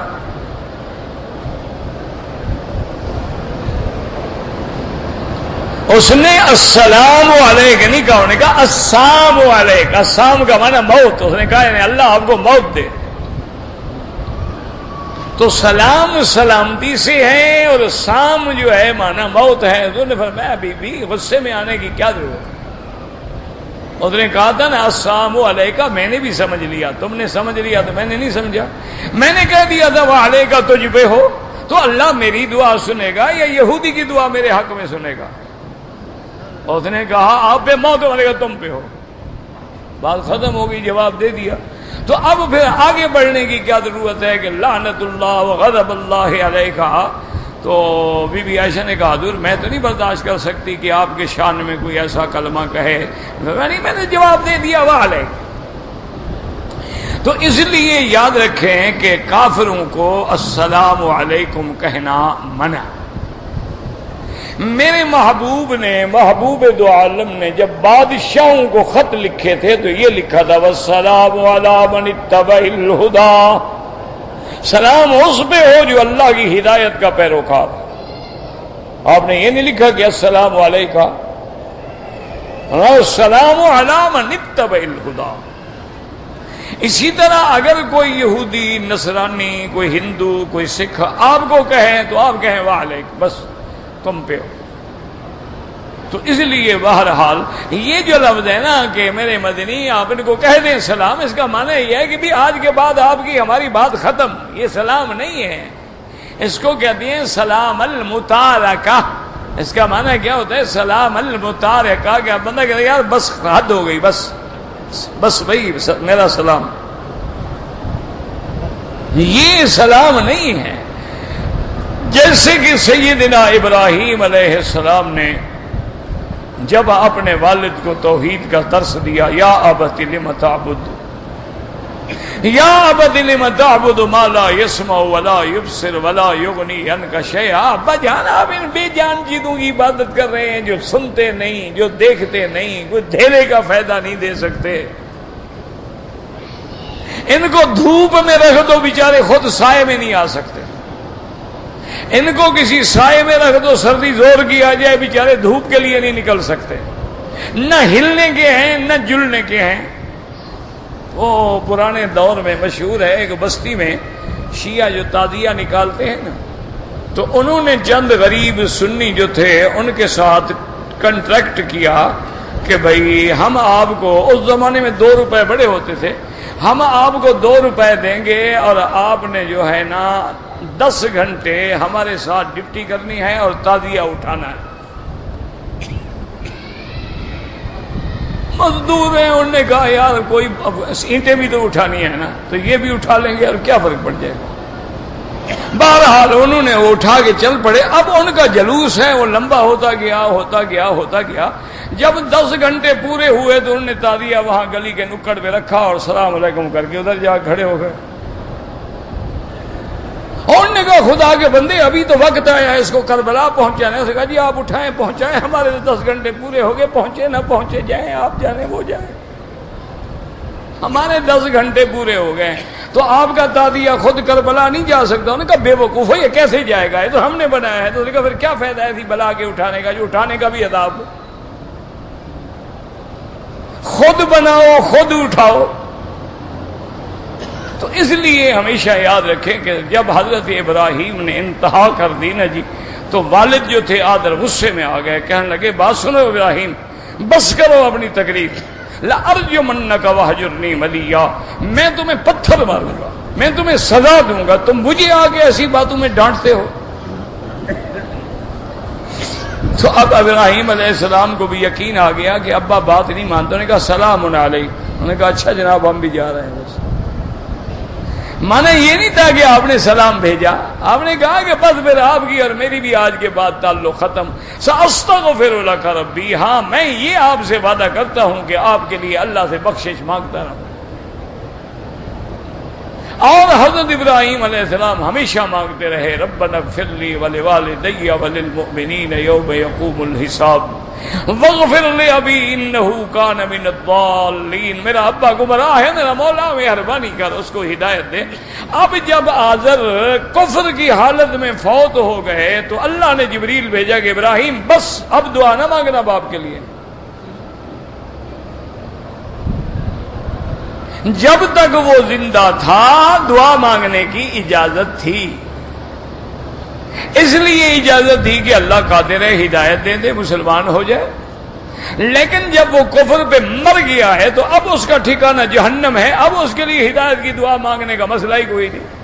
Speaker 1: اس نے السلام علیک نہیں کہا، انہوں نے کہا السلام علیک۔ السلام کا معنی موت، اس نے کہا یعنی اللہ آپ کو موت دے۔ تو سلام سلامتی سے ہے اور سام جو ہے معنی موت ہے۔ حضور نے فرمایا بی بی غصے میں آنے کی کیا ضرورت؟ اس نے کہا تھا نا السلام علیکہ، میں نے بھی سمجھ لیا، تم نے سمجھ لیا تو میں نے نہیں سمجھا۔ میں نے کہہ دیا تھا وہ علیکہ تجھ پہ ہو، تو اللہ میری دعا سنے گا یا یہودی کی دعا میرے حق میں سنے گا؟ اس نے کہا آپ پہ موت ہونے گا، تم پہ ہو۔ بات ختم ہو گئی، جواب دے دیا۔ تو اب پھر آگے بڑھنے کی کیا ضرورت ہے کہ لعنت اللہ وغضب اللہ علیکہ؟ تو بی بی عائشہ نے کہا حضور میں تو نہیں برداشت کر سکتی کہ آپ کے شان میں کوئی ایسا کلمہ کہے۔ میں نے جواب دے دیا وہ علیک۔ تو اس لیے یاد رکھیں کہ کافروں کو السلام علیکم کہنا منع۔ میرے محبوب نے، محبوب دو عالم نے جب بادشاہوں کو خط لکھے تھے تو یہ لکھا تھا والسلام علی من اتبع الہدی، سلام اس پہ ہو جو اللہ کی ہدایت کا پیروکار۔ آپ نے یہ نہیں لکھا کہ السلام علیکہ، السلام علی من اتبع الہدی۔ اسی طرح اگر کوئی یہودی، نصرانی، کوئی ہندو، کوئی سکھ آپ کو کہیں تو آپ کہیں وعلیک، بس تم پہ ہو۔ تو اس لیے بہرحال یہ جو لفظ ہے نا کہ میرے مدنی آپ ان کو کہہ دیں سلام، اس کا معنی یہ ہے کہ بھی آج کے بعد آپ کی ہماری بات ختم، یہ سلام نہیں ہے، اس کو کہتے ہیں سلام المتارکہ۔ اس کا معنی کیا ہوتا ہے؟ سلام المتارکہ، کہ بندہ کہتا ہے یار بس حد ہو گئی، بس بھائی میرا سلام۔ یہ سلام نہیں ہے. جیسے کہ سیدنا ابراہیم علیہ السلام نے جب اپنے والد کو توحید کا درس دیا، یا ابت لم تعبد، یا ابت لم تعبد ما لا يسمع ولا يبصر ولا يغني عنك شيئا. ابا جان آپ ان بے جان چیزوں کی عبادت کر رہے ہیں جو سنتے نہیں، جو دیکھتے نہیں، کوئی دھیلے کا فائدہ نہیں دے سکتے. ان کو دھوپ میں رکھ دو بیچارے خود سائے میں نہیں آ سکتے، ان کو کسی سائے میں رکھ دو سردی زور کی آ جائے بیچارے دھوپ کے لیے نہیں نکل سکتے، نہ ہلنے کے ہیں نہ جلنے کے ہیں. وہ پرانے دور میں مشہور ہے، ایک بستی میں شیعہ جو تعزیہ نکالتے ہیں نا، تو انہوں نے چند غریب سنی جو تھے ان کے ساتھ کنٹریکٹ کیا کہ بھائی ہم آپ کو، اس زمانے میں 2 روپے بڑے ہوتے تھے، ہم آپ کو 2 روپے دیں گے اور آپ نے جو ہے نا 10 گھنٹے ہمارے ساتھ ڈپٹی کرنی ہے اور تعزیہ اٹھانا ہے. مزدور ہیں، انہوں نے کہا یار کوئی اینٹیں بھی تو اٹھانی ہے نا، تو یہ بھی اٹھا لیں گے اور کیا فرق پڑ جائے گا. بہرحال انہوں نے وہ اٹھا کے چل پڑے. اب ان کا جلوس ہے وہ لمبا ہوتا گیا ہوتا گیا ہوتا گیا. جب 10 گھنٹے پورے ہوئے تو انہوں نے تعزیہ وہاں گلی کے نکڑ پہ رکھا اور السلام علیکم کر کے ادھر جا کھڑے ہو گئے. اور انہوں نے کہا خدا کے بندے ابھی تو وقت آیا ہے اس کو کربلا پہنچانا ہے. اس نے کہا جی آپ اٹھائیں پہنچائیں، ہمارے تو 10 گھنٹے پورے ہو گئے، پہنچے نہ پہنچے جائیں، آپ جانے وہ جائیں، ہمارے 10 گھنٹے پورے ہو گئے. تو آپ کا تعزیہ خود کربلا نہیں جا سکتا. انہوں نے کہا بے وقوف یہ کیسے جائے گا، یہ تو ہم نے بنایا ہے. تو انہوں نے کہا پھر کیا فائدہ ہے ایسی بلا کے اٹھانے کا جو اٹھانے کا بھی عذاب. خود بناؤ خود اٹھاؤ. تو اس لیے ہمیشہ یاد رکھیں کہ جب حضرت ابراہیم نے انتہا کر دی نا جی، تو والد جو تھے آدر غصے میں آ گئے، کہنے لگے بات سنو ابراہیم، بس کرو اپنی تکلیف. لَأَرْجُمَنَّكَ وَاهْجُرْنِي مَلِيًّا، میں تمہیں پتھر ماروں گا، میں تمہیں سزا دوں گا، تم مجھے آگے ایسی باتوں میں ڈانٹتے ہو. تو اب ابراہیم علیہ السلام کو بھی یقین آ گیا کہ ابا بات نہیں مانتے. انہوں نے کہا سلام علیک. انہوں نے کہا اچھا جناب ہم بھی جا رہے ہیں. بس مانا یہ نہیں تھا کہ آپ نے سلام بھیجا، آپ نے کہا کہ بس پھر آپ کی اور میری بھی آج کے بعد تعلق ختم. سأستغفر لک ربی، ہاں میں یہ آپ سے وعدہ کرتا ہوں کہ آپ کے لیے اللہ سے بخشش مانگتا رہوں. اور حضرت ابراہیم علیہ السلام ہمیشہ مانگتے رہے ربنا اغفر لی ولوالدی وللمؤمنین یوم یقوم الحساب واغفر لأبی انہ کان من الضالین. میرا ابا گمراہ ہے، میرا مولا مہربانی کر اس کو ہدایت دے. اب جب آزر کفر کی حالت میں فوت ہو گئے تو اللہ نے جبریل بھیجا کہ ابراہیم بس اب دعا نہ مانگنا باپ کے لیے. جب تک وہ زندہ تھا دعا مانگنے کی اجازت تھی، اس لیے اجازت تھی کہ اللہ قادر ہے ہدایت دے دے مسلمان ہو جائے. لیکن جب وہ کفر پہ مر گیا ہے تو اب اس کا ٹھکانہ جہنم ہے، اب اس کے لیے ہدایت کی دعا مانگنے کا مسئلہ ہی کوئی نہیں.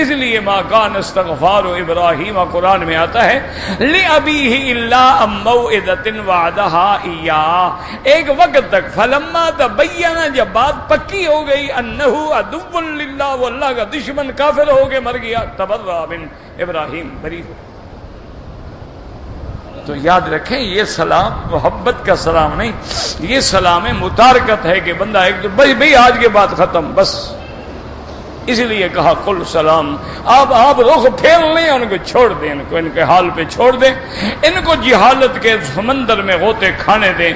Speaker 1: اس لیے ما کان استغفار ابراہیم قرآن میں آتا ہے لأبیہ الا عن موعدۃ وعدہا ایاہ، ایک وقت تک. فلما تبین، جب بات پکی ہو گئی، انہ عدو للہ، وہ اللہ کا دشمن کافر ہو کے مر گیا، تبرأ من ابراہیم، بری ہو. تو یاد رکھیں یہ سلام محبت کا سلام نہیں، یہ سلام متارکت ہے کہ بندہ ایک تو بھائی آج کے بعد ختم بس. اس لیے کہا قل سلام، آپ رخ پھیر لیں، ان کو چھوڑ دیں، ان کو ان کے حال پہ چھوڑ دیں، ان کو جہالت کے سمندر میں غوطے کھانے دیں،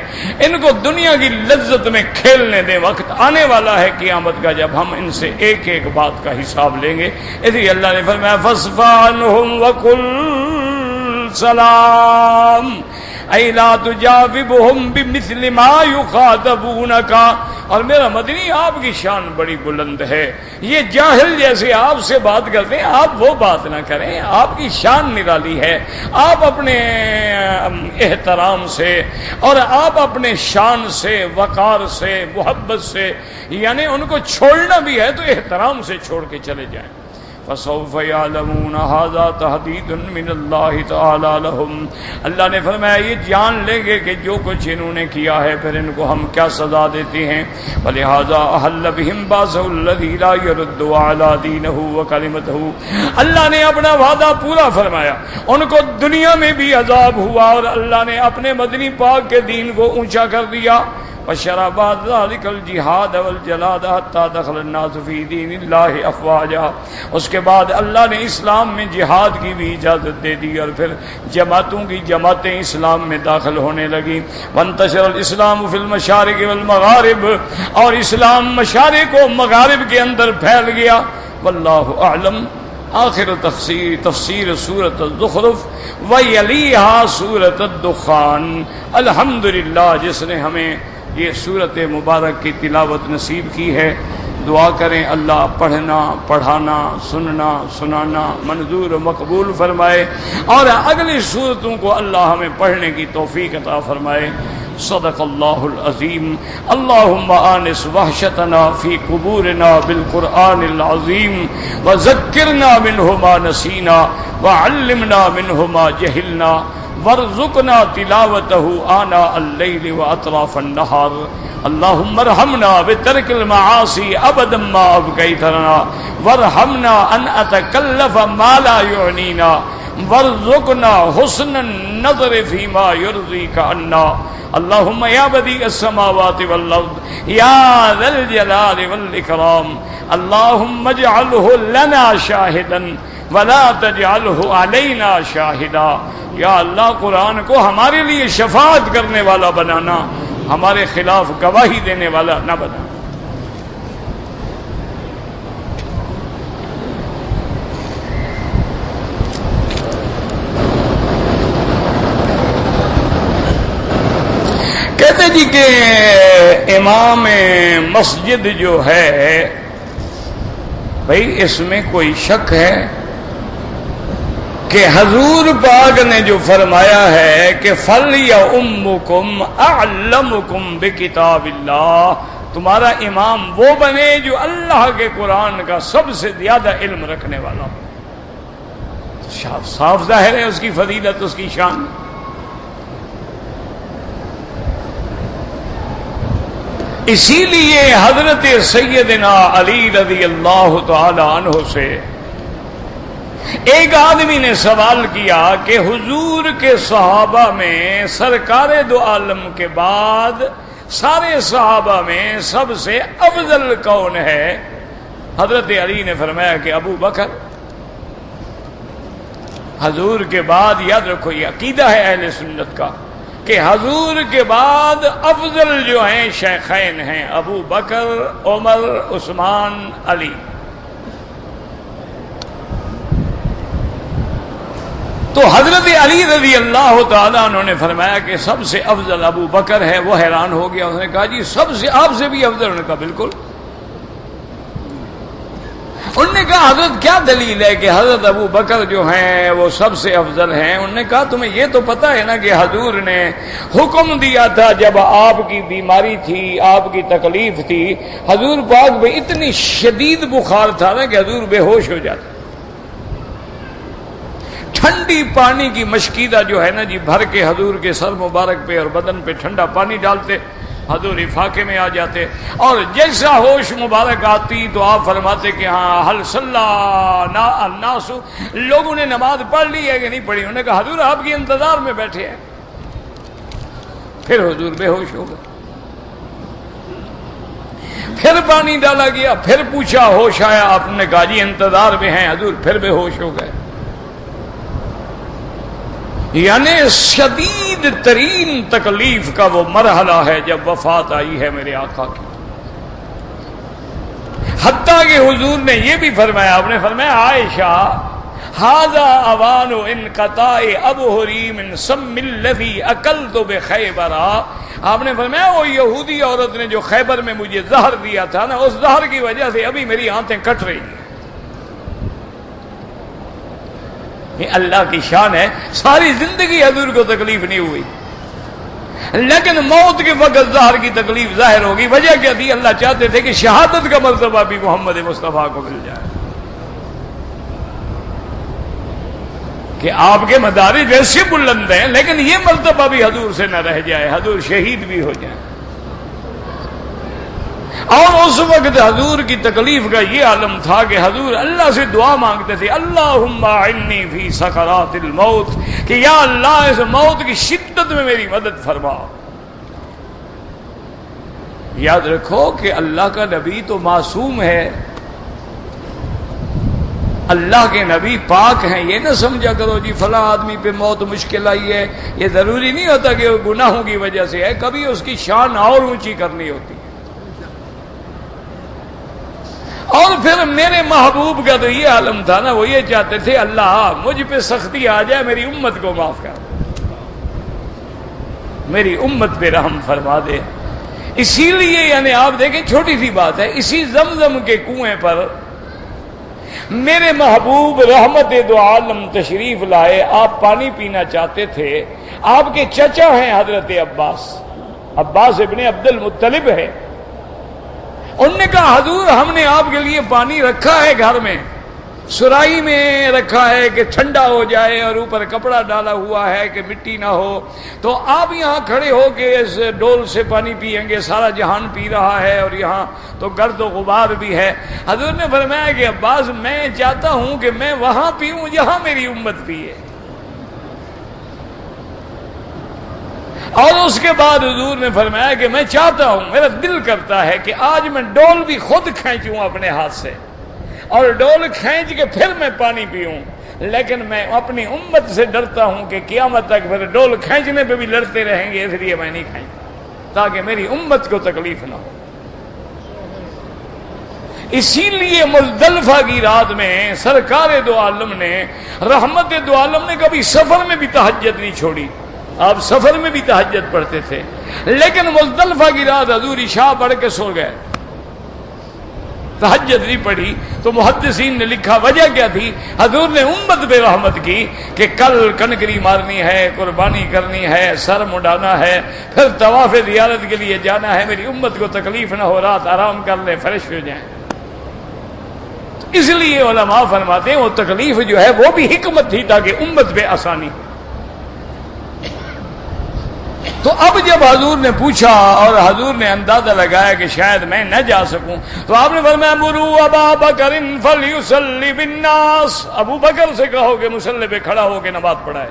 Speaker 1: ان کو دنیا کی لذت میں کھیلنے دیں. وقت آنے والا ہے قیامت کا جب ہم ان سے ایک ایک بات کا حساب لیں گے. اس لیے اللہ نے فرمایا فاصفح عنہم وقل سلام اَيْ لَا تُجَاوِبْهُمْ بِمِثْلِ مَا يُخَاطَبُونَكَ. اور میرا مدنی آپ کی شان بڑی بلند ہے، یہ جاہل جیسے آپ سے بات کرتے ہیں آپ وہ بات نہ کریں. آپ کی شان نرالی ہے، آپ اپنے احترام سے اور آپ اپنے شان سے، وقار سے، محبت سے، یعنی ان کو چھوڑنا بھی ہے تو احترام سے چھوڑ کے چلے جائیں. فسوف يعلمون هذا تهدید من اللہ تعالی لهم. اللہ نے فرمایا یہ جان لیں گے کہ جو کچھ انہوں نے کیا ہے پھر ان کو ہم کیا سزا دیتے ہیں. ولہذا احل بهم باسه الذي لا يرد على دينه وكلمته. اللہ نے اپنا وعدہ پورا فرمایا. ان کو دنیا میں بھی عذاب ہوا اور اللہ نے اپنے مدنی پاک کے دین کو اونچا کر دیا. وشرع بعد ذلك الجهاد والجلاد حتى دخل الناس في دين الله افواجا. اس کے بعد اللہ نے اسلام میں جہاد کی بھی اجازت دے دی اور پھر جماعتوں کی جماعتیں اسلام میں داخل ہونے لگی. وانتشر الاسلام في المشارق والمغارب. اور اسلام مشارق و مغارب کے اندر پھیل گیا. واللہ اعلم. آخر تفسیر سورۃ الزخرف ویلیہا سورۃ الدخان. الحمدللہ جس نے ہمیں یہ سورت مبارک کی تلاوت نصیب کی ہے. دعا کریں اللہ پڑھنا پڑھانا سننا سنانا منظور و مقبول فرمائے اور اگلی سورتوں کو اللہ ہمیں پڑھنے کی توفیق عطا فرمائے. صدق اللہ العظیم. اللہم آنس وحشتنا فی قبورنا بالقرآن العظیم وذکرنا منہ ما نسینا وعلمنا منہ ما جہلنا وارزقنا تلاوته آناء الليل وأطراف النهار. اللهم ارحمنا بترك المعاصي أبدا ما أبقيتنا وارحمنا أن أتكلف ما لا يعنينا وارزقنا حسن النظر فيما يرضيك عنا. اللهم يا بديع السماوات والأرض يا ذا الجلال والإكرام اللهم اجعله لنا شاهدا ولا تجعله علينا شاهدا. یا اللہ قرآن کو ہمارے لیے شفاعت کرنے والا بنانا، ہمارے خلاف گواہی دینے والا نہ بنا. کہتے جی کہ امام مسجد جو ہے بھائی اس میں کوئی شک ہے کہ حضور پاک نے جو فرمایا ہے کہ فَلْيَؤُمُّكُمْ أَعْلَمُكُمْ بِكِتَابِ اللَّهِ، تمہارا امام وہ بنے جو اللہ کے قرآن کا سب سے زیادہ علم رکھنے والا ہو. صاف ظاہر ہے اس کی فضیلت، اس کی شان. اسی لیے حضرت سیدنا علی رضی اللہ تعالی عنہ سے ایک آدمی نے سوال کیا کہ حضور کے صحابہ میں سرکار دو عالم کے بعد سارے صحابہ میں سب سے افضل کون ہے؟ حضرت علی نے فرمایا کہ ابو بکر. حضور کے بعد یاد رکھو یہ عقیدہ ہے اہل سنت کا کہ حضور کے بعد افضل جو ہیں شیخین ہیں ابو بکر عمر عثمان علی. تو حضرت علی رضی اللہ تعالیٰ عنہ نے فرمایا کہ سب سے افضل ابو بکر ہے. وہ حیران ہو گیا، اس نے کہا جی سب سے آپ سے بھی افضل؟ انہوں نے کہا بالکل. انہوں نے کہا حضرت کیا دلیل ہے کہ حضرت ابو بکر جو ہیں وہ سب سے افضل ہیں؟ انہوں نے کہا تمہیں یہ تو پتہ ہے نا کہ حضور نے حکم دیا تھا جب آپ کی بیماری تھی، آپ کی تکلیف تھی، حضور پاک میں اتنی شدید بخار تھا نا کہ حضور بے ہوش ہو جاتے. ٹھنڈی پانی کی مشکیدہ جو ہے نا جی بھر کے حضور کے سر مبارک پہ اور بدن پہ ٹھنڈا پانی ڈالتے، حضور افاقے میں آ جاتے. اور جیسا ہوش مبارک آتی تو آپ فرماتے کہ ہاں حل صلی الناس، لوگوں نے نماز پڑھ لی ہے کہ نہیں پڑھی؟ انہوں نے کہا حضور آپ کی انتظار میں بیٹھے ہیں. پھر حضور بے ہوش ہو گئے. پھر پانی ڈالا گیا، پھر پوچھا ہوش آیا، آپ نے کہا جی انتظار میں ہیں. حضور پھر بے ہوش ہو گئے. یعنی شدید ترین تکلیف کا وہ مرحلہ ہے جب وفات آئی ہے میرے آقا کی. حتیٰ کہ حضور نے یہ بھی فرمایا، آپ نے فرمایا عائشہ ھذا اوان انقطاع ابہری من سم الذی اکلت بخیبر. آپ نے فرمایا وہ یہودی عورت نے جو خیبر میں مجھے زہر دیا تھا نا، اس زہر کی وجہ سے ابھی میری آنتیں کٹ رہی ہیں. یہ اللہ کی شان ہے. ساری زندگی حضور کو تکلیف نہیں ہوئی، لیکن موت کے وقت ظاہر کی تکلیف ظاہر ہوگی. وجہ کیا تھی؟ اللہ چاہتے تھے کہ شہادت کا مرتبہ بھی محمد مصطفیٰ کو مل جائے. کہ آپ کے مدارج ویسے بلند ہیں لیکن یہ مرتبہ بھی حضور سے نہ رہ جائے، حضور شہید بھی ہو جائیں۔ اور اس وقت حضور کی تکلیف کا یہ عالم تھا کہ حضور اللہ سے دعا مانگتے تھے، اللہم اعنی فی سکرات الموت، کہ یا اللہ اس موت کی شدت میں میری مدد فرما۔ یاد رکھو کہ اللہ کا نبی تو معصوم ہے، اللہ کے نبی پاک ہیں، یہ نہ سمجھا کرو جی فلاں آدمی پہ موت مشکل آئی ہے، یہ ضروری نہیں ہوتا کہ وہ گناہوں کی وجہ سے ہے، کبھی اس کی شان اور اونچی کرنی ہوتی ہے۔ اور پھر میرے محبوب کا تو یہ عالم تھا نا، وہ یہ چاہتے تھے اللہ مجھ پہ سختی آ جائے، میری امت کو معاف کر، میری امت پہ رحم فرما دے۔ اسی لیے یعنی آپ دیکھیں چھوٹی سی بات ہے، اسی زمزم کے کنویں پر میرے محبوب رحمت دو عالم تشریف لائے، آپ پانی پینا چاہتے تھے، آپ کے چچا ہیں حضرت عباس ابن عبد المطلب ہے، انہوں نے کہا حضور ہم نے آپ کے لیے پانی رکھا ہے گھر میں، سرائی میں رکھا ہے کہ ٹھنڈا ہو جائے اور اوپر کپڑا ڈالا ہوا ہے کہ مٹی نہ ہو، تو آپ یہاں کھڑے ہو کے اس ڈول سے پانی پیئیں گے، سارا جہان پی رہا ہے اور یہاں تو گرد و غبار بھی ہے۔ حضور نے فرمایا کہ عباس میں چاہتا ہوں کہ میں وہاں پیوں جہاں میری امت پیے۔ اور اس کے بعد حضور نے فرمایا کہ میں چاہتا ہوں، میرا دل کرتا ہے کہ آج میں ڈول بھی خود کھینچوں اپنے ہاتھ سے اور ڈول کھینچ کے پھر میں پانی پیوں، لیکن میں اپنی امت سے ڈرتا ہوں کہ قیامت تک پھر ڈول کھینچنے پہ بھی لڑتے رہیں گے، اس لیے میں نہیں کھینچتا تاکہ میری امت کو تکلیف نہ ہو۔ اسی لیے مزدلفہ کی رات میں سرکار دو عالم نے، رحمت دو عالم نے کبھی سفر میں بھی تہجد نہیں چھوڑی، آپ سفر میں بھی تہجد پڑھتے تھے، لیکن مزدلفہ کی رات حضور عشاء پڑھ کے سو گئے، تہجد نہیں پڑھی۔ تو محدثین نے لکھا وجہ کیا تھی؟ حضور نے امت پہ رحمت کی کہ کل کنکری مارنی ہے، قربانی کرنی ہے، سر مڈانا ہے، پھر طواف زیارت کے لیے جانا ہے، میری امت کو تکلیف نہ ہو، رات آرام کر لیں، فریش ہو جائیں۔ اس لیے علماء فرماتے ہیں وہ تکلیف جو ہے وہ بھی حکمت تھی تاکہ امت پہ آسانی ہو۔ تو اب جب حضور نے پوچھا اور حضور نے اندازہ لگایا کہ شاید میں نہ جا سکوں، تو آپ نے فرمایا مروا ابا بکر فلیصلی بالناس، ابو بکر سے کہو کہ مصلی پہ کھڑا ہو کے نماز پڑھائے۔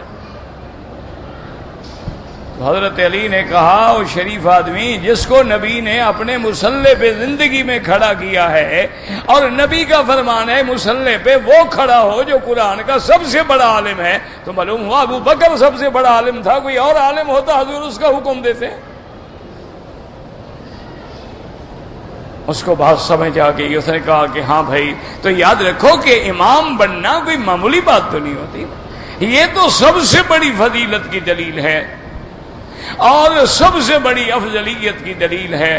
Speaker 1: تو حضرت علی نے کہا وہ شریف آدمی جس کو نبی نے اپنے مصلی پہ زندگی میں کھڑا کیا ہے، اور نبی کا فرمان ہے مصلی پہ وہ کھڑا ہو جو قرآن کا سب سے بڑا عالم ہے، تو معلوم ہوا ابو بکر سب سے بڑا عالم تھا، کوئی اور عالم ہوتا حضور اس کا حکم دیتے۔ اس کو بات سمجھ آ گئی، اس نے کہا کہ ہاں بھائی، تو یاد رکھو کہ امام بننا کوئی معمولی بات تو نہیں ہوتی، یہ تو سب سے بڑی فضیلت کی دلیل ہے اور سب سے بڑی افضلیت کی دلیل ہے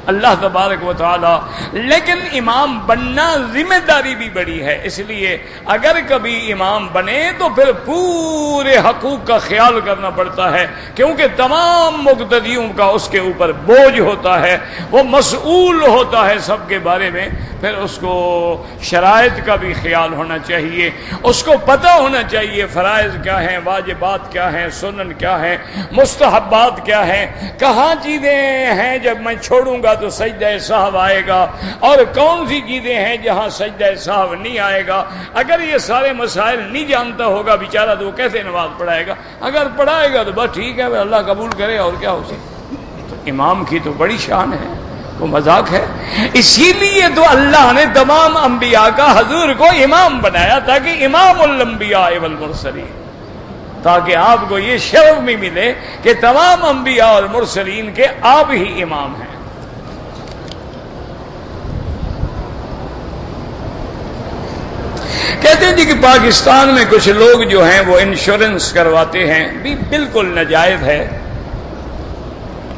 Speaker 1: اللہ تبارک و تعالی۔ لیکن امام بننا ذمہ داری بھی بڑی ہے، اس لیے اگر کبھی امام بنے تو پھر پورے حقوق کا خیال کرنا پڑتا ہے، کیونکہ تمام مقتدیوں کا اس کے اوپر بوجھ ہوتا ہے، وہ مسئول ہوتا ہے سب کے بارے میں، پھر اس کو شرائط کا بھی خیال ہونا چاہیے، اس کو پتہ ہونا چاہیے فرائض کیا ہیں، واجبات کیا ہیں، سنن کیا ہیں، مستحبات کیا ہیں، کہاں چیزیں ہیں جب میں چھوڑوں گا تو سجدہ سہو آئے گا، اور کون سی چیزیں ہیں جہاں سجدہ سہو نہیں آئے گا۔ اگر یہ سارے مسائل نہیں جانتا ہوگا بیچارہ تو وہ کیسے نماز پڑھائے گا؟ اگر پڑھائے گا تو بس ٹھیک ہے، اللہ قبول کرے، اور کیا ہو سکتا۔ تو امام کی تو بڑی شان ہے، وہ مذاق ہے۔ اسی لیے تو اللہ نے تمام انبیاء کا حضور کو امام بنایا، تاکہ امام الانبیاء والمرسلین، تاکہ آپ کو یہ شرف بھی ملے کہ تمام انبیاء اور مرسلین کے آپ ہی امام ہیں۔ کہتے ہیں جی کہ پاکستان میں کچھ لوگ جو ہیں وہ انشورنس کرواتے ہیں، بھی بالکل ناجائز ہے۔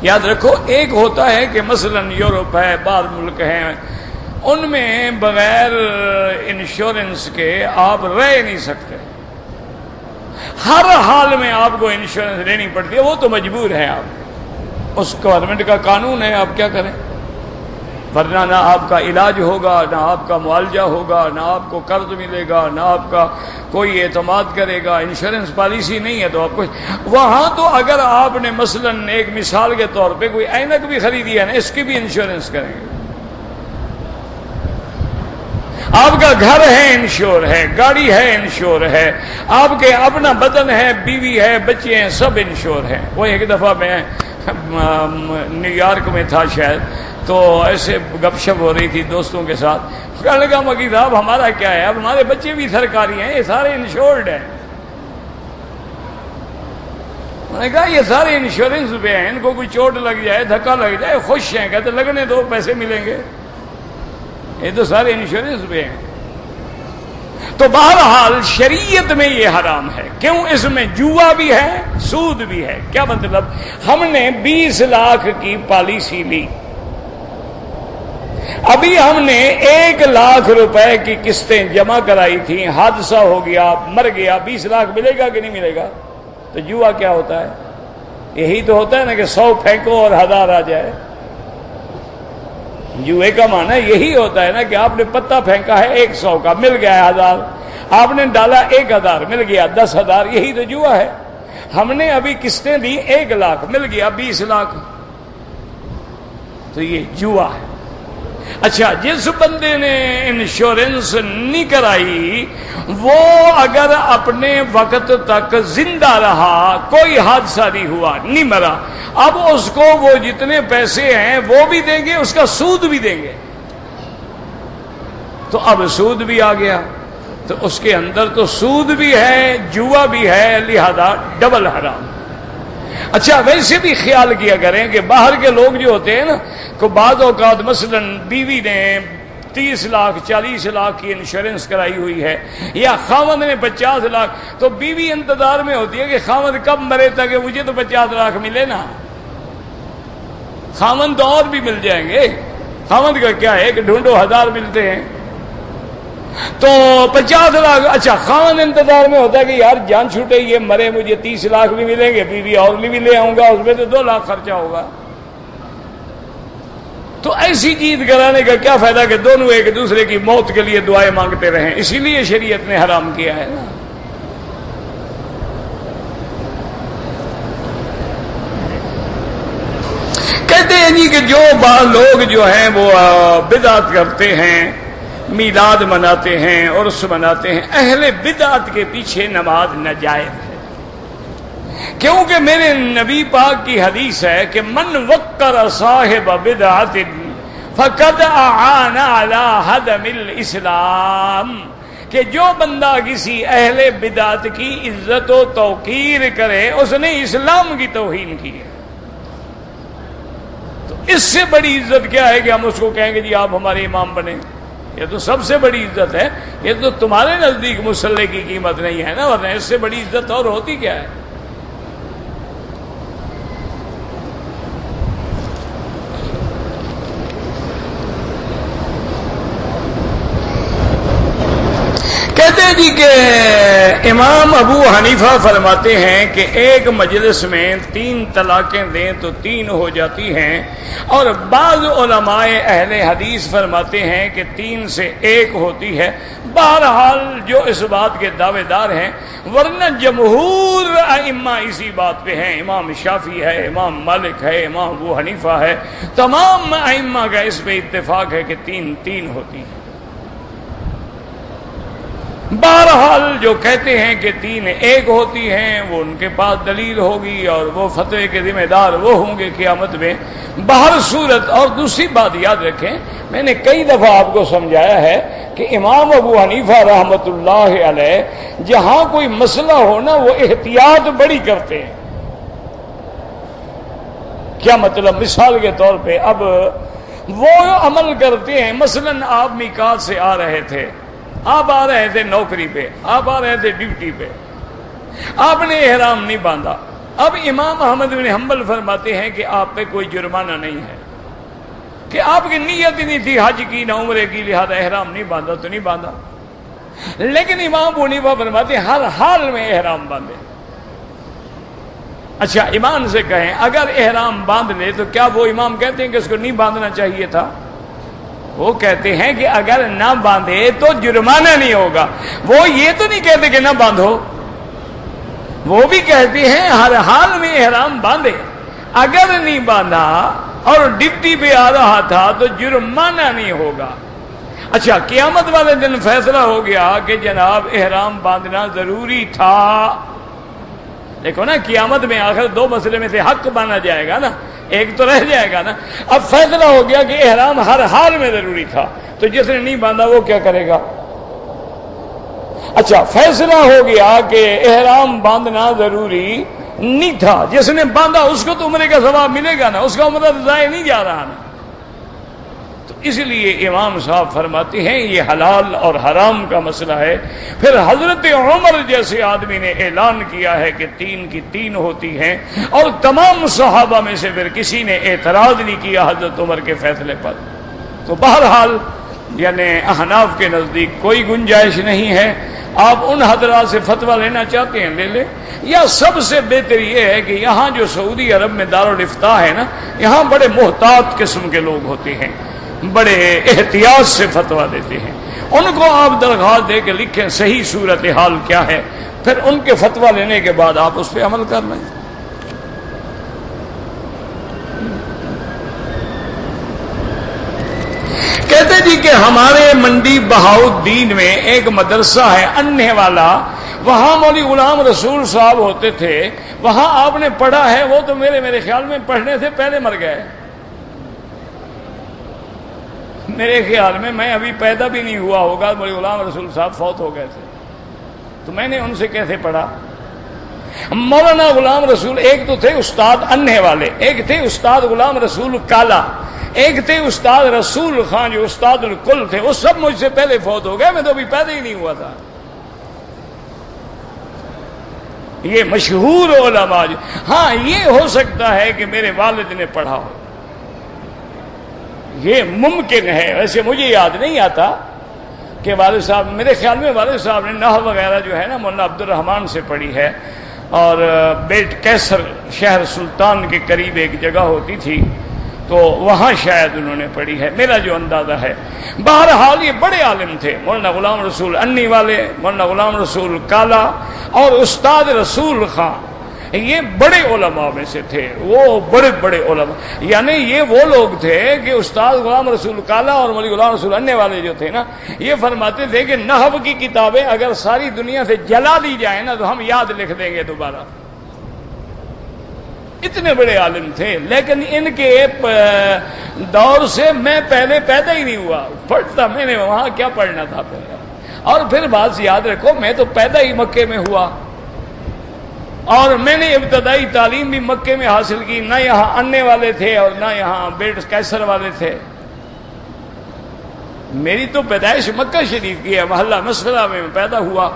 Speaker 1: یاد رکھو ایک ہوتا ہے کہ مثلا یورپ ہے، بعض ملک ہیں، ان میں بغیر انشورنس کے آپ رہ نہیں سکتے، ہر حال میں آپ کو انشورنس لینی پڑتی ہے، وہ تو مجبور ہے، آپ اس گورنمنٹ کا قانون ہے، آپ کیا کریں۔ ورنہ نہ آپ کا علاج ہوگا، نہ آپ کا معالجہ ہوگا، نہ آپ کو قرض ملے گا، نہ آپ کا کوئی اعتماد کرے گا۔ انشورنس پالیسی نہیں ہے تو آپ کچھ وہاں تو اگر آپ نے مثلا ایک مثال کے طور پہ کوئی اینک بھی خریدی ہے نا، اس کی بھی انشورنس کریں گے۔ آپ کا گھر ہے انشور ہے، گاڑی ہے انشور ہے، آپ کے اپنا بدن ہے، بیوی ہے، بچے ہیں، سب انشور ہیں۔ وہ ایک دفعہ میں نیو یارک میں تھا شاید، تو ایسے گپ شپ ہو رہی تھی دوستوں کے ساتھ، کہنے لگا مکی صاحب ہمارا کیا ہے، اب ہمارے بچے بھی سرکاری ہیں، یہ سارے انشورڈ ہیں۔ میں نے کہا یہ سارے انشورنس پہ ہیں، ان کو کوئی چوٹ لگ جائے، دھکا لگ جائے، خوش ہیں، کہتے لگنے دو، پیسے ملیں گے، یہ تو سارے انشورنس پہ ہیں۔ تو بہرحال شریعت میں یہ حرام ہے، کیوں؟ اس میں جوا بھی ہے، سود بھی ہے۔ کیا مطلب؟ ہم نے 20 لاکھ کی پالیسی لی، ابھی ہم نے 1 لاکھ روپے کی قسطیں جمع کرائی تھیں، حادثہ ہو گیا، مر گیا، 20 لاکھ ملے گا کہ نہیں ملے گا؟ تو جوا کیا ہوتا ہے؟ یہی تو ہوتا ہے نا کہ 100 پھینکو اور 1000 آ جائے۔ جوئے کا معنی یہی ہوتا ہے نا کہ آپ نے پتا پھینکا ہے 100 کا، مل گیا 1000، آپ نے ڈالا 1000 مل گیا 10,000، یہی تو جوا ہے۔ ہم نے ابھی قسطیں دی 1 لاکھ، مل گیا 20 لاکھ، تو یہ جوا ہے۔ اچھا، جس بندے نے انشورنس نہیں کرائی وہ اگر اپنے وقت تک زندہ رہا، کوئی حادثہ نہیں ہوا، نہیں مرا، اب اس کو وہ جتنے پیسے ہیں وہ بھی دیں گے، اس کا سود بھی دیں گے۔ تو اب سود بھی آ گیا، تو اس کے اندر تو سود بھی ہے، جوا بھی ہے، لہذا ڈبل حرام۔ اچھا، ویسے بھی خیال کیا کریں کہ باہر کے لوگ جو ہوتے ہیں نا، کو بعض اوقات مثلا بیوی نے 30 لاکھ 40 لاکھ کی انشورنس کرائی ہوئی ہے، یا خاوند نے 50 لاکھ، تو بیوی انتظار میں ہوتی ہے کہ خاوند کب مرے تاکہ مجھے تو 50 لاکھ ملے نا۔ خاوند تو اور بھی مل جائیں گے، خاوند کا کیا ہے کہ ڈھونڈو 1000 ملتے ہیں، تو 50 لاکھ۔ اچھا، خاوند انتظار میں ہوتا ہے کہ یار جان چھوٹے، یہ مرے مجھے 30 لاکھ بھی ملیں گے، بیوی اور بھی لے آؤں گا، اس میں تو 2 لاکھ خرچہ ہوگا۔ تو ایسی چیز کرانے کا کیا فائدہ کہ دونوں ایک دوسرے کی موت کے لیے دعائیں مانگتے رہیں؟ اسی لیے شریعت نے حرام کیا ہے نا۔ کہتے ہیں جی کہ جو لوگ جو ہیں وہ بدعت کرتے ہیں، میلاد مناتے ہیں، عرس مناتے ہیں، اہل بدعت کے پیچھے نماز ناجائز ہے، کیونکہ میرے نبی پاک کی حدیث ہے کہ من وقر صاحب بدعت فقد اعان علی ہدم الاسلام، کہ جو بندہ کسی اہل بدعت کی عزت و توقیر کرے اس نے اسلام کی توہین کی ہے۔ تو اس سے بڑی عزت کیا ہے کہ ہم اس کو کہیں گے جی آپ ہمارے امام بنے؟ یہ تو سب سے بڑی عزت ہے، یہ تو تمہارے نزدیک مصلی کی قیمت نہیں ہے نا، ورنہ اس سے بڑی عزت اور ہوتی کیا ہے؟ کہتے ہیں جی کہ امام ابو حنیفہ فرماتے ہیں کہ ایک مجلس میں 3 طلاقیں دیں تو 3 ہو جاتی ہیں، اور بعض علماء اہل حدیث فرماتے ہیں کہ 3 سے 1 ہوتی ہے۔ بہرحال جو اس بات کے دعوے دار ہیں، ورنہ جمہور ائمہ اسی بات پہ ہیں، امام شافعی ہے، امام مالک ہے، امام ابو حنیفہ ہے، تمام ائمہ کا اس پہ اتفاق ہے کہ 3 ہوتی ہے۔ بہرحال جو کہتے ہیں کہ 3 1 ہوتی ہیں وہ ان کے پاس دلیل ہوگی، اور وہ فتوے کے ذمہ دار وہ ہوں گے قیامت میں۔ بہر صورت، اور دوسری بات یاد رکھیں، میں نے کئی دفعہ آپ کو سمجھایا ہے کہ امام ابو حنیفہ رحمۃ اللہ علیہ جہاں کوئی مسئلہ ہو نا وہ احتیاط بڑی کرتے ہیں۔ کیا مطلب؟ مثال کے طور پہ اب وہ عمل کرتے ہیں، مثلا آپ میقات سے آ رہے تھے، آپ آ رہے تھے نوکری پہ، آپ آ رہے تھے ڈیوٹی پہ، آپ نے احرام نہیں باندھا۔ اب امام احمد بن حنبل فرماتے ہیں کہ آپ پہ کوئی جرمانہ نہیں ہے، کہ آپ کی نیت ہی نہیں تھی حج کی نہ عمرے کی، لہذا احرام نہیں باندھا تو نہیں باندھا۔ لیکن امام ابو حنیفہ فرماتے ہیں ہر حال میں احرام باندھے۔ اچھا، ایمان سے کہیں اگر احرام باندھ لے تو کیا وہ امام کہتے ہیں کہ اس کو نہیں باندھنا چاہیے تھا؟ وہ کہتے ہیں کہ اگر نہ باندھے تو جرمانہ نہیں ہوگا. وہ یہ تو نہیں کہتے کہ نہ باندھو، وہ بھی کہتے ہیں ہر حال میں احرام باندھے. اگر نہیں باندھا اور ڈپٹی پہ آ رہا تھا تو جرمانہ نہیں ہوگا. اچھا، قیامت والے دن فیصلہ ہو گیا کہ جناب احرام باندھنا ضروری تھا. دیکھو نا، قیامت میں آخر دو مسئلے میں سے حق باندھا جائے گا نا، ایک تو رہ جائے گا نا. اب فیصلہ ہو گیا کہ احرام ہر حال میں ضروری تھا، تو جس نے نہیں باندھا وہ کیا کرے گا؟ اچھا، فیصلہ ہو گیا کہ احرام باندھنا ضروری نہیں تھا، جس نے باندھا اس کو تو عمرے کا ثواب ملے گا نا، اس کا عمرہ ضائع نہیں جا رہا نا. تو اس لیے امام صاحب فرماتے ہیں یہ حلال اور حرام کا مسئلہ ہے. پھر حضرت عمر جیسے آدمی نے اعلان کیا ہے کہ 3 کی 3 ہوتی ہیں، اور تمام صحابہ میں سے پھر کسی نے اعتراض نہیں کیا حضرت عمر کے فیصلے پر. تو بہرحال یعنی احناف کے نزدیک کوئی گنجائش نہیں ہے. آپ ان حضرات سے فتویٰ لینا چاہتے ہیں لے لیں، یا سب سے بہتر یہ ہے کہ یہاں جو سعودی عرب میں دارالافتاء ہے نا، یہاں بڑے محتاط قسم کے لوگ ہوتے ہیں، بڑے احتیاط سے فتویٰ دیتے ہیں. ان کو آپ درخواست دے کے لکھیں صحیح صورتحال کیا ہے، پھر ان کے فتویٰ لینے کے بعد آپ اس پہ عمل کر لیں. کہتے جی کہ ہمارے منڈی بہاؤالدین میں ایک مدرسہ ہے اننے والا، وہاں مولوی غلام رسول صاحب ہوتے تھے، وہاں آپ نے پڑھا ہے؟ وہ تو میرے خیال میں پڑھنے سے پہلے مر گئے. میرے خیال میں ابھی پیدا بھی نہیں ہوا ہوگا، مولوی غلام رسول صاحب فوت ہو گئے تھے. تو میں نے ان سے کیسے پڑھا؟ مولانا غلام رسول ایک تو تھے استاد اننے والے، ایک تھے استاد غلام رسول کالا، ایک تھے استاد رسول خان جو استاد الکل تھے. وہ سب مجھ سے پہلے فوت ہو گئے، میں تو ابھی پیدا ہی نہیں ہوا تھا. یہ مشہور علماء. ہاں، یہ ہو سکتا ہے کہ میرے والد نے پڑھا ہو، یہ ممکن ہے. ویسے مجھے یاد نہیں آتا کہ والد صاحب، میرے خیال میں والد صاحب نے نحو وغیرہ جو ہے نا مولانا عبد الرحمان سے پڑھی ہے، اور بیٹ کیسر شہر سلطان کے قریب ایک جگہ ہوتی تھی تو وہاں شاید انہوں نے پڑھی ہے، میرا جو اندازہ ہے. بہرحال یہ بڑے عالم تھے، مولانا غلام رسول انی والے، مولانا غلام رسول کالا اور استاد رسول خان. یہ بڑے علماء میں سے تھے، وہ بڑے بڑے علماء. یعنی یہ وہ لوگ تھے کہ استاد غلام رسول کالا اور مولوی غلام رسول اننے والے جو تھے نا، یہ فرماتے تھے کہ نحو کی کتابیں اگر ساری دنیا سے جلا دی جائیں نا تو ہم یاد لکھ دیں گے دوبارہ. اتنے بڑے عالم تھے، لیکن ان کے دور سے میں پہلے پیدا ہی نہیں ہوا. پڑھتا میں نے وہاں کیا پڑھنا تھا پہلے. اور پھر بات یاد رکھو، میں تو پیدا ہی مکے میں ہوا، اور میں نے ابتدائی تعلیم بھی مکے میں حاصل کی. نہ یہاں اننے والے تھے اور نہ یہاں بیٹ کیسر والے تھے. میری تو پیدائش مکہ شریف کی ہے، محلہ مسئلہ میں پیدا ہوا،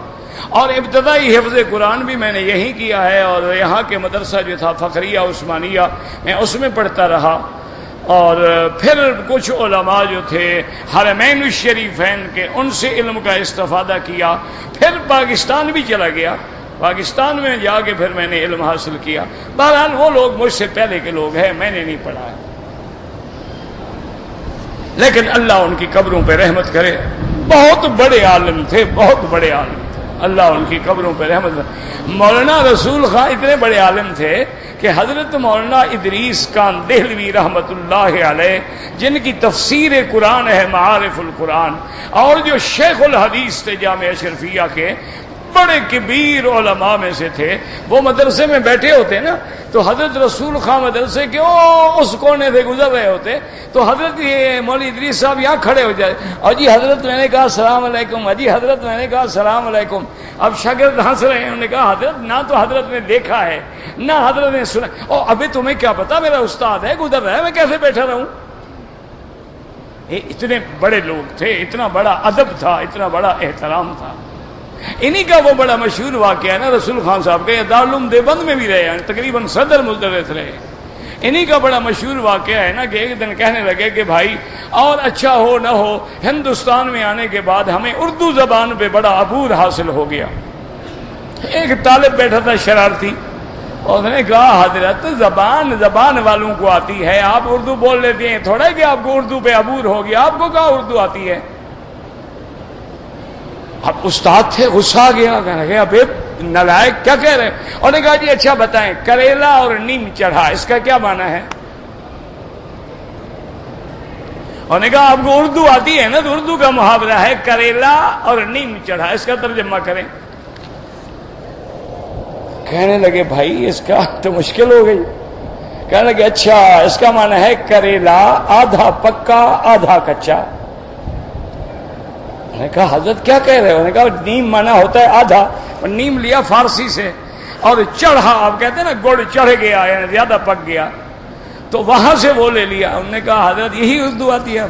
Speaker 1: اور ابتدائی حفظ قرآن بھی میں نے یہی کیا ہے. اور یہاں کے مدرسہ جو تھا فخریہ عثمانیہ، میں اس میں پڑھتا رہا. اور پھر کچھ علماء جو تھے حرمین الشریفین کے، ان سے علم کا استفادہ کیا. پھر پاکستان بھی چلا گیا، پاکستان میں جا کے پھر میں نے علم حاصل کیا. بہرحال وہ لوگ مجھ سے پہلے کے لوگ ہیں، میں نے نہیں پڑھا ہے. لیکن اللہ ان کی قبروں پہ رحمت کرے. بہت بڑے عالم تھے، بہت بڑے عالم تھے، اللہ ان کی قبروں پہ رحمت کرے. مولانا رسول خان اتنے بڑے عالم تھے کہ حضرت مولانا ادریس کان دہلوی رحمت اللہ علیہ، جن کی تفسیر قرآن ہے معارف القرآن، اور جو شیخ الحدیث تھے جامعہ اشرفیہ کے، بڑے کبیر علماء میں سے تھے. وہ مدرسے میں بیٹھے ہوتے نا تو حضرت رسول خان مدرسے کے اس کونے سے گزر رہے ہوتے تو حضرت یہ مولوی ادریس صاحب یہاں کھڑے ہو جائے، اور جی حضرت میں نے کہا السلام علیکم، جی حضرت میں نے کہا السلام علیکم. اب شاگرد ہنس رہے ہیں، انہوں نے کہا حضرت نہ تو حضرت نے دیکھا ہے نہ حضرت نے سنا. اور ابھی تمہیں کیا پتا میرا استاد ہے، گزر رہا ہے، میں کیسے بیٹھا رہوں. اتنے بڑے لوگ تھے، اتنا بڑا ادب تھا، اتنا بڑا احترام تھا. انہی کا وہ بڑا مشہور واقعہ ہے نا رسول خان صاحب کا، یہ دارالعلوم دیوبند میں بھی رہے ہیں، تقریباً صدر مدرس رہے. انہی کا بڑا مشہور واقعہ ہے نا کہ ایک دن کہنے لگے کہ بھائی اور اچھا ہو نہ ہو، ہندوستان میں آنے کے بعد ہمیں اردو زبان پہ بڑا عبور حاصل ہو گیا. ایک طالب بیٹھا تھا شرارتی، اس نے کہا حضرت زبان والوں کو آتی ہے، آپ اردو بول لیتے ہیں، تھوڑا ہے کہ آپ کو اردو پہ عبور ہو گیا، آپ کو کہاں اردو آتی ہے؟ اب استاد تھے، غصہ آ گیا، کہنے لگے ابے نالائق کیا کہہ رہے ہیں؟ انہوں نے کہا جی اچھا بتائیں، کریلا اور نیم چڑھا اس کا کیا معنی ہے؟ انہوں نے کہا آپ کو اردو آتی ہے نا، تو اردو کا محاورہ ہے کریلا اور نیم چڑھا، اس کا ترجمہ کریں۔ کہنے لگے بھائی اس کا تو مشکل ہو گئی۔ کہنے لگے اچھا اس کا معنی ہے کریلا آدھا پکا آدھا کچا۔ میں نے کہا حضرت کیا کہہ رہے ہو؟ انہوں نے کہا نیم معنی ہوتا ہے آدھا، اور نیم لیا فارسی سے، اور چڑھا آپ کہتے ہیں نا گڑ چڑھ گیا یعنی زیادہ پک گیا، تو وہاں سے وہ لے لیا۔ انہوں نے کہا حضرت یہی اردو آتی ہے؟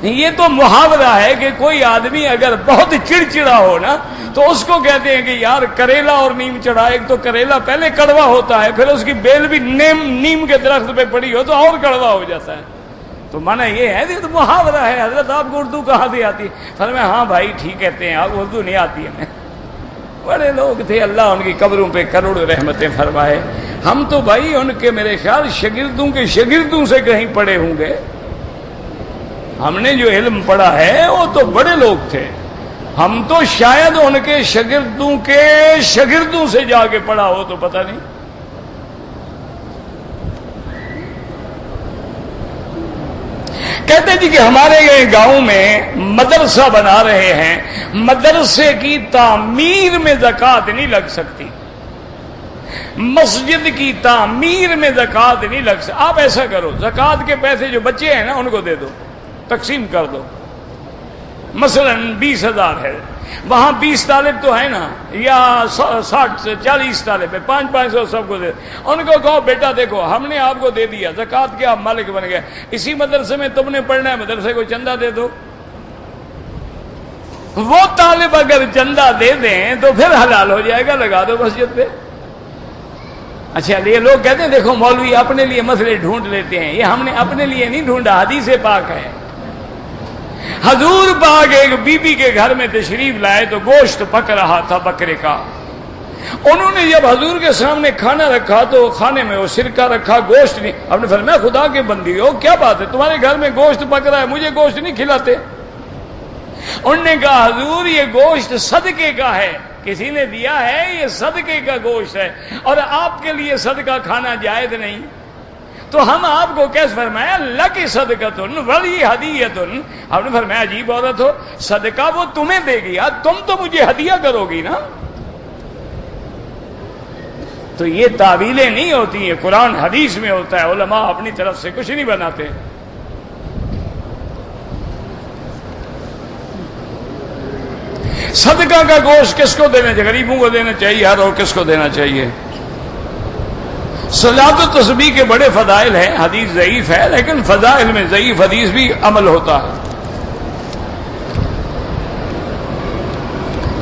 Speaker 1: یہ تو محاورہ ہے کہ کوئی آدمی اگر بہت چڑچڑا ہو نا تو اس کو کہتے ہیں کہ یار کریلا اور نیم چڑھا۔ ایک تو کریلا پہلے کڑوا ہوتا ہے، پھر اس کی بیل بھی نیم کے درخت پہ پڑی ہو تو اور کڑوا ہو جاتا ہے، تو مانا یہ ہے یہ تو محاورہ ہے۔ حضرت آپ کو اردو کہاں سے آتی؟ فرمایا ہاں بھائی ٹھیک کہتے ہیں آپ، اردو نہیں آتی ہمیں۔ بڑے لوگ تھے، اللہ ان کی قبروں پہ کروڑ رحمتیں فرمائے۔ ہم تو بھائی ان کے میرے خیال شاگردوں کے شاگردوں سے کہیں پڑھے ہوں گے، ہم نے جو علم پڑھا ہے وہ تو بڑے لوگ تھے، ہم تو شاید ان کے شاگردوں سے جا کے پڑھا ہو تو پتہ نہیں۔ کہتے جی کہ ہمارے یہ گاؤں میں مدرسہ بنا رہے ہیں، مدرسے کی تعمیر میں زکوٰۃ نہیں لگ سکتی، مسجد کی تعمیر میں زکوٰۃ نہیں لگ سکتی۔ آپ ایسا کرو، زکوٰۃ کے پیسے جو بچے ہیں نا ان کو دے دو، تقسیم کر دو۔ مثلا 20,000 ہے، وہاں 20 طالب تو ہے نا، یا 40 طالب ہے، 500 سب کو دے۔ ان کو کہو بیٹا دیکھو ہم نے آپ کو دے دیا زکوٰۃ کے، آپ مالک بن گئے، اسی مدرسے میں تم نے پڑھنا ہے، مدرسے کو چندہ دے دو۔ وہ طالب اگر چندہ دے دیں تو پھر حلال ہو جائے گا، لگا دو مسجد پہ۔ اچھا یہ لوگ کہتے ہیں دیکھو مولوی اپنے لیے مسئلے ڈھونڈ لیتے ہیں، یہ ہم نے اپنے لیے نہیں ڈھونڈا، حدیث پاک ہے۔ حضور پاک ایک بی بی کے گھر میں تشریف لائے تو گوشت پک رہا تھا بکرے کا۔ انہوں نے جب حضور کے سامنے کھانا رکھا تو کھانے میں وہ سرکہ رکھا، گوشت نہیں۔ آپ نے فرمایا خدا کے بندی ہو کیا بات ہے، تمہارے گھر میں گوشت پک رہا ہے، مجھے گوشت نہیں کھلاتے؟ انہوں نے کہا حضور یہ گوشت صدقے کا ہے، کسی نے دیا ہے، یہ صدقے کا گوشت ہے، اور آپ کے لیے صدقہ کھانا جائز نہیں۔ تو ہم آپ کو کیسے فرمایا لکی صدقۃن ولی ہدیۃن؟ آپ نے فرمایا عجیب عورت ہو، صدقہ وہ تمہیں دے گی، تم تو مجھے ہدیہ کرو گی نا۔ تو یہ تعویلیں نہیں ہوتی ہیں، قرآن حدیث میں ہوتا ہے، علماء اپنی طرف سے کچھ نہیں بناتے۔ صدقہ کا گوشت کس کو دینا چاہیے؟ غریبوں کو دینا چاہیے، اور کس کو دینا چاہیے؟ صلاۃ و تسبیح کے بڑے فضائل ہیں، حدیث ضعیف ہے لیکن فضائل میں ضعیف حدیث بھی عمل ہوتا ہے۔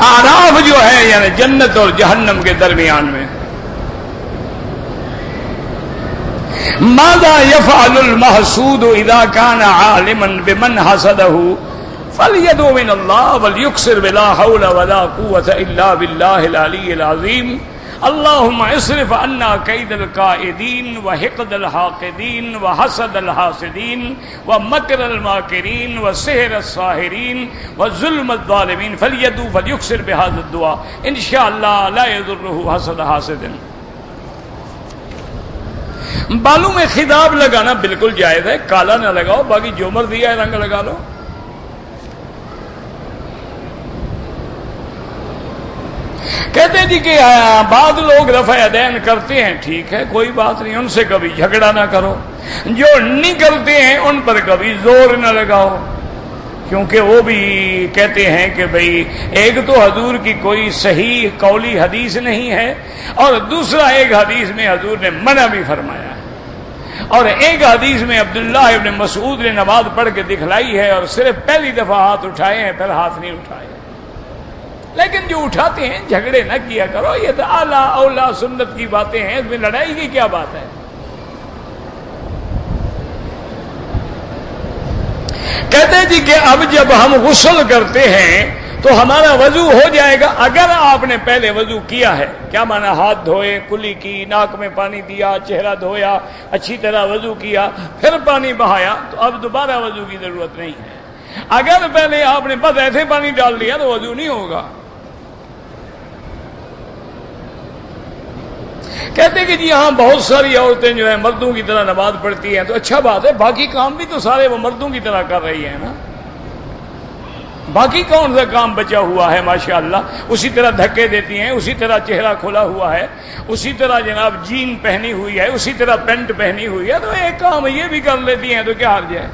Speaker 1: اعراف جو ہے یعنی جنت اور جہنم کے درمیان میں، ماذا يفعل المحسود اذا كان عالما بمن حسده فليدعو من الله وليكثر بلا حول ولا قوة الا بالله العلي العظيم اللهم اصرف عنا كيد الكائدين وحقد الحاقدين وحسد الحاسدين ومكر الماكرين وسحر الساحرين وظلم الظالمين فليدعو فليكثر بهذا الدعاء ان شاء الله لا يضره حسد حاسد۔ بالوں میں خداب لگانا بالکل جائز ہے، کالا نہ لگاؤ، باقی جو مرضی ہے رنگ لگا لو۔ کہتے جی کہ بعض لوگ رفع یدین کرتے ہیں، ٹھیک ہے کوئی بات نہیں، ان سے کبھی جھگڑا نہ کرو، جو نہیں کرتے ہیں ان پر کبھی زور نہ لگاؤ، کیونکہ وہ بھی کہتے ہیں کہ بھئی ایک تو حضور کی کوئی صحیح قولی حدیث نہیں ہے، اور دوسرا ایک حدیث میں حضور نے منع بھی فرمایا ہے، اور ایک حدیث میں عبداللہ ابن مسعود نے نماز پڑھ کے دکھلائی ہے اور صرف پہلی دفعہ ہاتھ اٹھائے ہیں، پھر ہاتھ نہیں اٹھائے۔ لیکن جو اٹھاتے ہیں جھگڑے نہ کیا کرو، یہ تو اعلیٰ اولا سنت کی باتیں ہیں، اس میں لڑائی کی کیا بات ہے؟ کہتے جی کہ اب جب ہم غسل کرتے ہیں تو ہمارا وضو ہو جائے گا اگر آپ نے پہلے وضو کیا ہے. کیا مانا؟ ہاتھ دھوئے، کلی کی، ناک میں پانی دیا، چہرہ دھویا، اچھی طرح وضو کیا، پھر پانی بہایا، تو اب دوبارہ وضو کی ضرورت نہیں ہے. اگر پہلے آپ نے بس ایسے پانی ڈال دیا تو وضو نہیں ہوگا. کہتے کہ جی ہاں بہت ساری عورتیں جو ہیں مردوں کی طرح نماز پڑھتی ہیں، تو اچھا بات ہے، باقی کام بھی تو سارے وہ مردوں کی طرح کر رہی ہیں نا. باقی کون سا کام بچا ہوا ہے؟ ماشاءاللہ اسی طرح دھکے دیتی ہیں، اسی طرح چہرہ کھلا ہوا ہے، اسی طرح جناب جین پہنی ہوئی ہے، اسی طرح پینٹ پہنی ہوئی ہے، تو ایک کام یہ بھی کر لیتی ہیں تو کیا حرج ہے؟